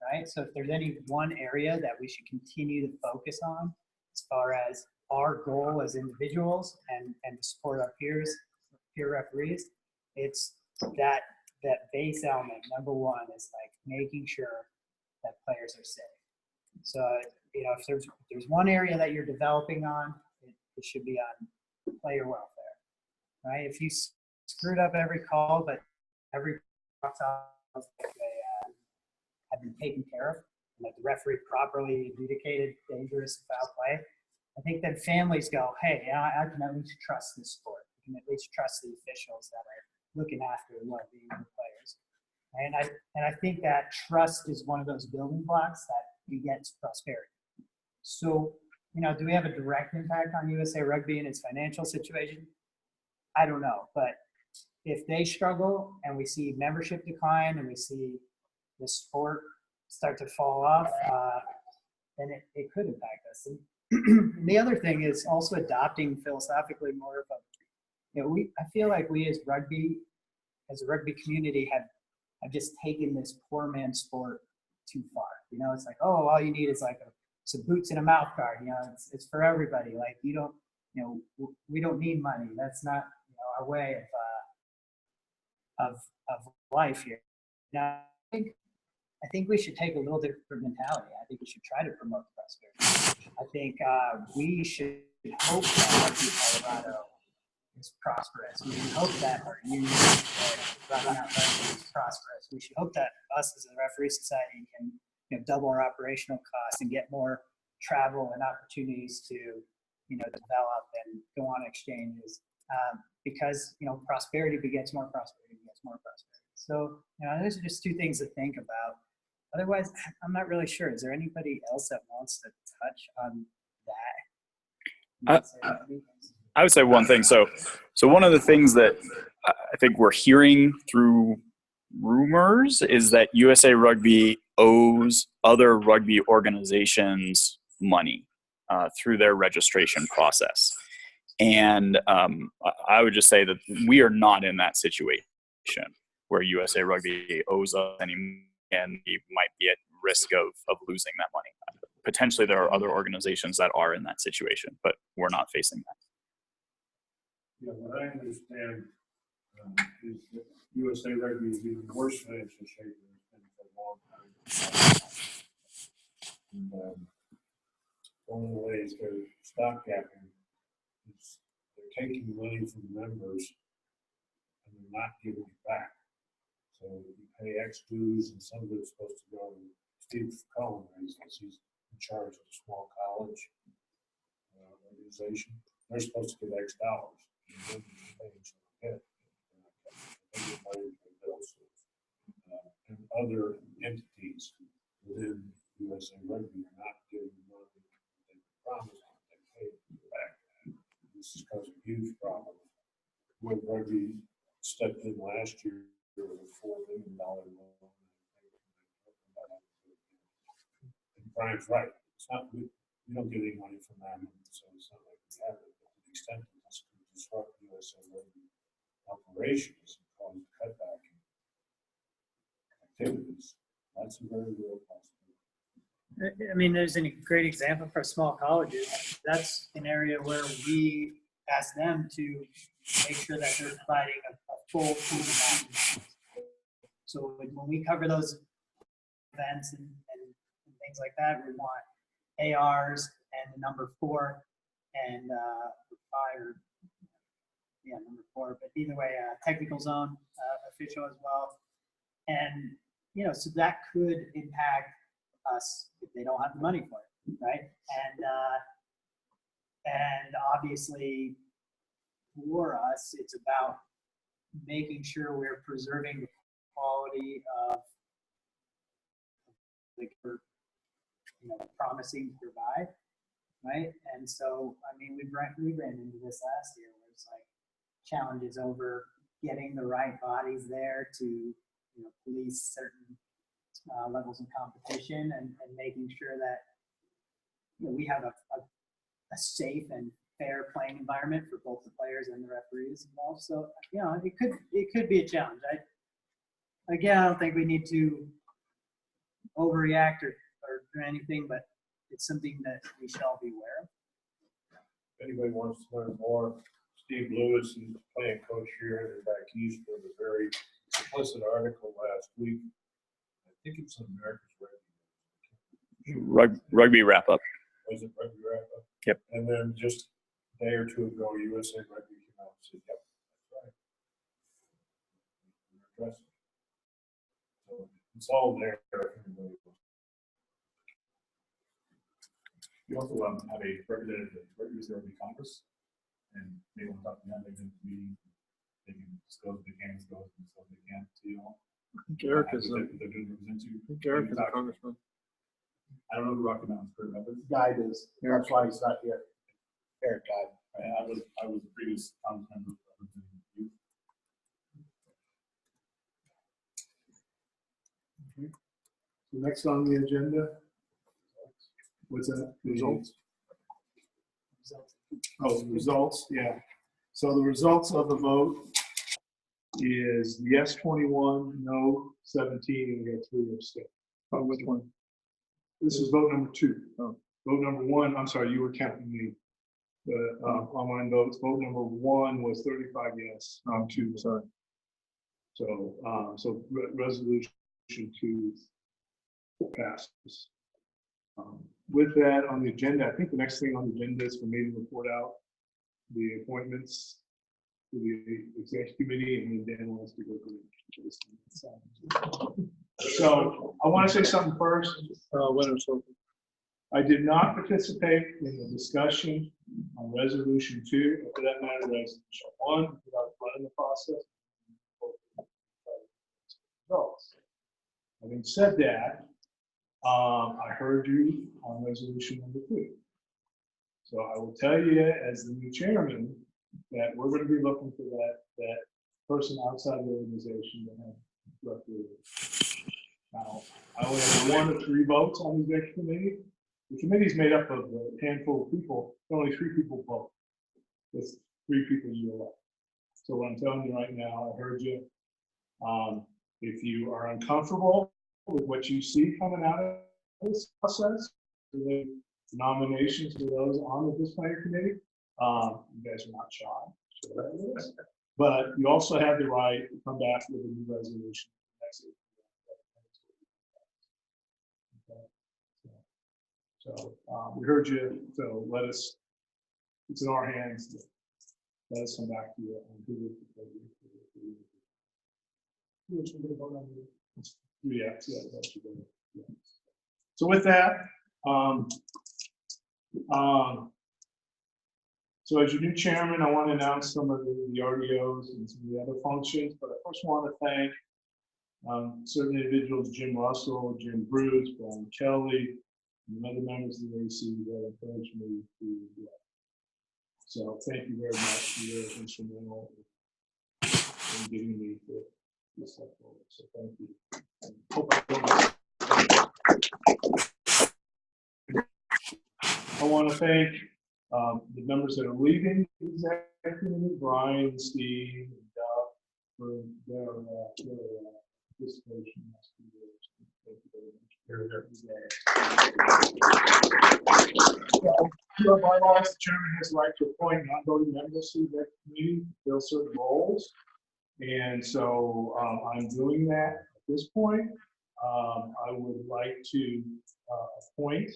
right? So if there's any one area that we should continue to focus on as far as our goal as individuals and to support our peer referees, it's that base element, number one, is like making sure that players are safe. So, if there's one area that you're developing on, it should be on player welfare, right? If you screwed up every call, but every have been taken care of, and that the referee properly adjudicated dangerous foul play, I think that families go, hey, I can at least trust this sport. I can at least trust the officials that are looking after the well-being of the players. And I think that trust is one of those building blocks that begets prosperity. So, do we have a direct impact on USA Rugby and its financial situation? I don't know, but if they struggle and we see membership decline and we see the sport start to fall off, then it could impact us. And the other thing is also adopting philosophically more of a, I feel like we as a rugby community have just taken this poor man's sport too far. It's like, oh, all you need is like some boots and a mouth guard. It's for everybody. Like we don't need money. That's not our way of life here. Now, I think we should take a little different mentality. I think we should try to promote prosperity. I think we should hope that Rugby Colorado is prosperous. We should hope that our union running out is prosperous. We should hope that us as a referee society can double our operational costs and get more travel and opportunities to develop and go on exchanges, because prosperity begets more prosperity begets more prosperity. So those are just two things to think about. Otherwise, I'm not really sure. Is there anybody else that wants to touch on that? I would say one thing. So one of the things that I think we're hearing through rumors is that USA Rugby owes other rugby organizations money through their registration process. And I would just say that we are not in that situation where USA Rugby owes us any money and we might be at risk of losing that money. Potentially there are other organizations that are in that situation, but we're not facing that. Yeah, what I understand is that USA Rugby is even worse financial shape than it's been for a long time. And one of the ways they're stopgapping is they're taking money from members and they're not giving it back. So you pay X dues and some of it's supposed to go to Steve Cullen, he's in charge of the small college organization. They're supposed to get X dollars. And other entities within USA Rugby are not giving the money they promised they paid back. This is causing a huge problem. When Rugby stepped in last year with a $4 million loan. And Brian's right. It's not we don't get any money from them, so it's not like we have it. But to the extent that this could disrupt USA Rugby operations and cause cutback in activities, that's a very real possibility. I mean, there's a great example for small colleges. That's an area where we ask them to make sure that they're providing a full team of. So when we cover those events and things like that, we want ARs and the number 4 and 5 or number 4. But either way, technical zone official as well. And so that could impact us if they don't have the money for it, right? And obviously for us, it's about making sure we're preserving the quality of like we're promising to provide, right? And so I mean we ran into this last year where it's like challenges over getting the right bodies there to police certain levels of competition and making sure that we have a safe and fair playing environment for both the players and the referees involved. So it could be a challenge. I don't think we need to overreact or do anything, but it's something that we should all be aware of. If anybody wants to learn more, Steve Lewis, who's playing coach here and back east, wrote a very explicit article last week. I think it's on America's Rugby wrap up. Was it Rugby wrap up? Yep. And then just a day or two ago, USA Rugby came out and said, "Yep, that's right." So it's all there. You also have a representative at USA Rugby Congress, and they want to talk to them. They've been to the meeting. They can disclose what they can disclose and disclose what they can't to you all. Garrick is a congressman. I don't know who Rocky Mountain's current rep is. Guy is. That's why he's not here. Eric Guy. I was a previous Congress member representing youth. So next on the agenda, what's that? Results. Oh, results, yeah. So the results of the vote is yes 21, no 17, and we got 3 abstain. Oh, which one? This is vote number 2. Oh. Vote number 1, I'm sorry, you were counting me. The online votes. Vote number 1 was 35 yes, 2 sorry. So resolution 2 passes. With that on the agenda, I think the next thing on the agenda is for me to report out the appointments to the executive committee, and then Dan wants to go through this. So I want to say something first. I did not participate in the discussion on resolution 2, or for that matter, resolution 1, without running the process. Having said that, I heard you on resolution number 2. So I will tell you as the new chairman that we're going to be looking for that person outside the organization to have referees. Now, I only have 1 or 3 votes on the executive committee. The committee is made up of a handful of people. Only 3 people vote. It's 3 people you elect. So what I'm telling you right now, I heard you. If you are uncomfortable with what you see coming out of this process, the nominations for those on the disciplinary committee, you guys are not shy. But you also have the right to come back with a new resolution. That's it. Okay. So we heard you. So let us. It's in our hands. Let us come back to you on who we propose. Yeah. So with that, so as your new chairman, I want to announce some of the RDOs and some of the other functions, but I first want to thank certain individuals, Jim Russell, Jim Bruce, Brian Kelly, and other members of the AC that encouraged me to do that. So thank you very much. You're instrumental in getting me to this step forward. So thank you. I want to thank the members that are leaving the executive committee, Brian, Steve, and Doug, for their participation. Thank you very much. By bylaws, the chairman has the right to appoint non-voting members to the executive committee to fill certain roles. And so I'm doing that at this point. I would like to appoint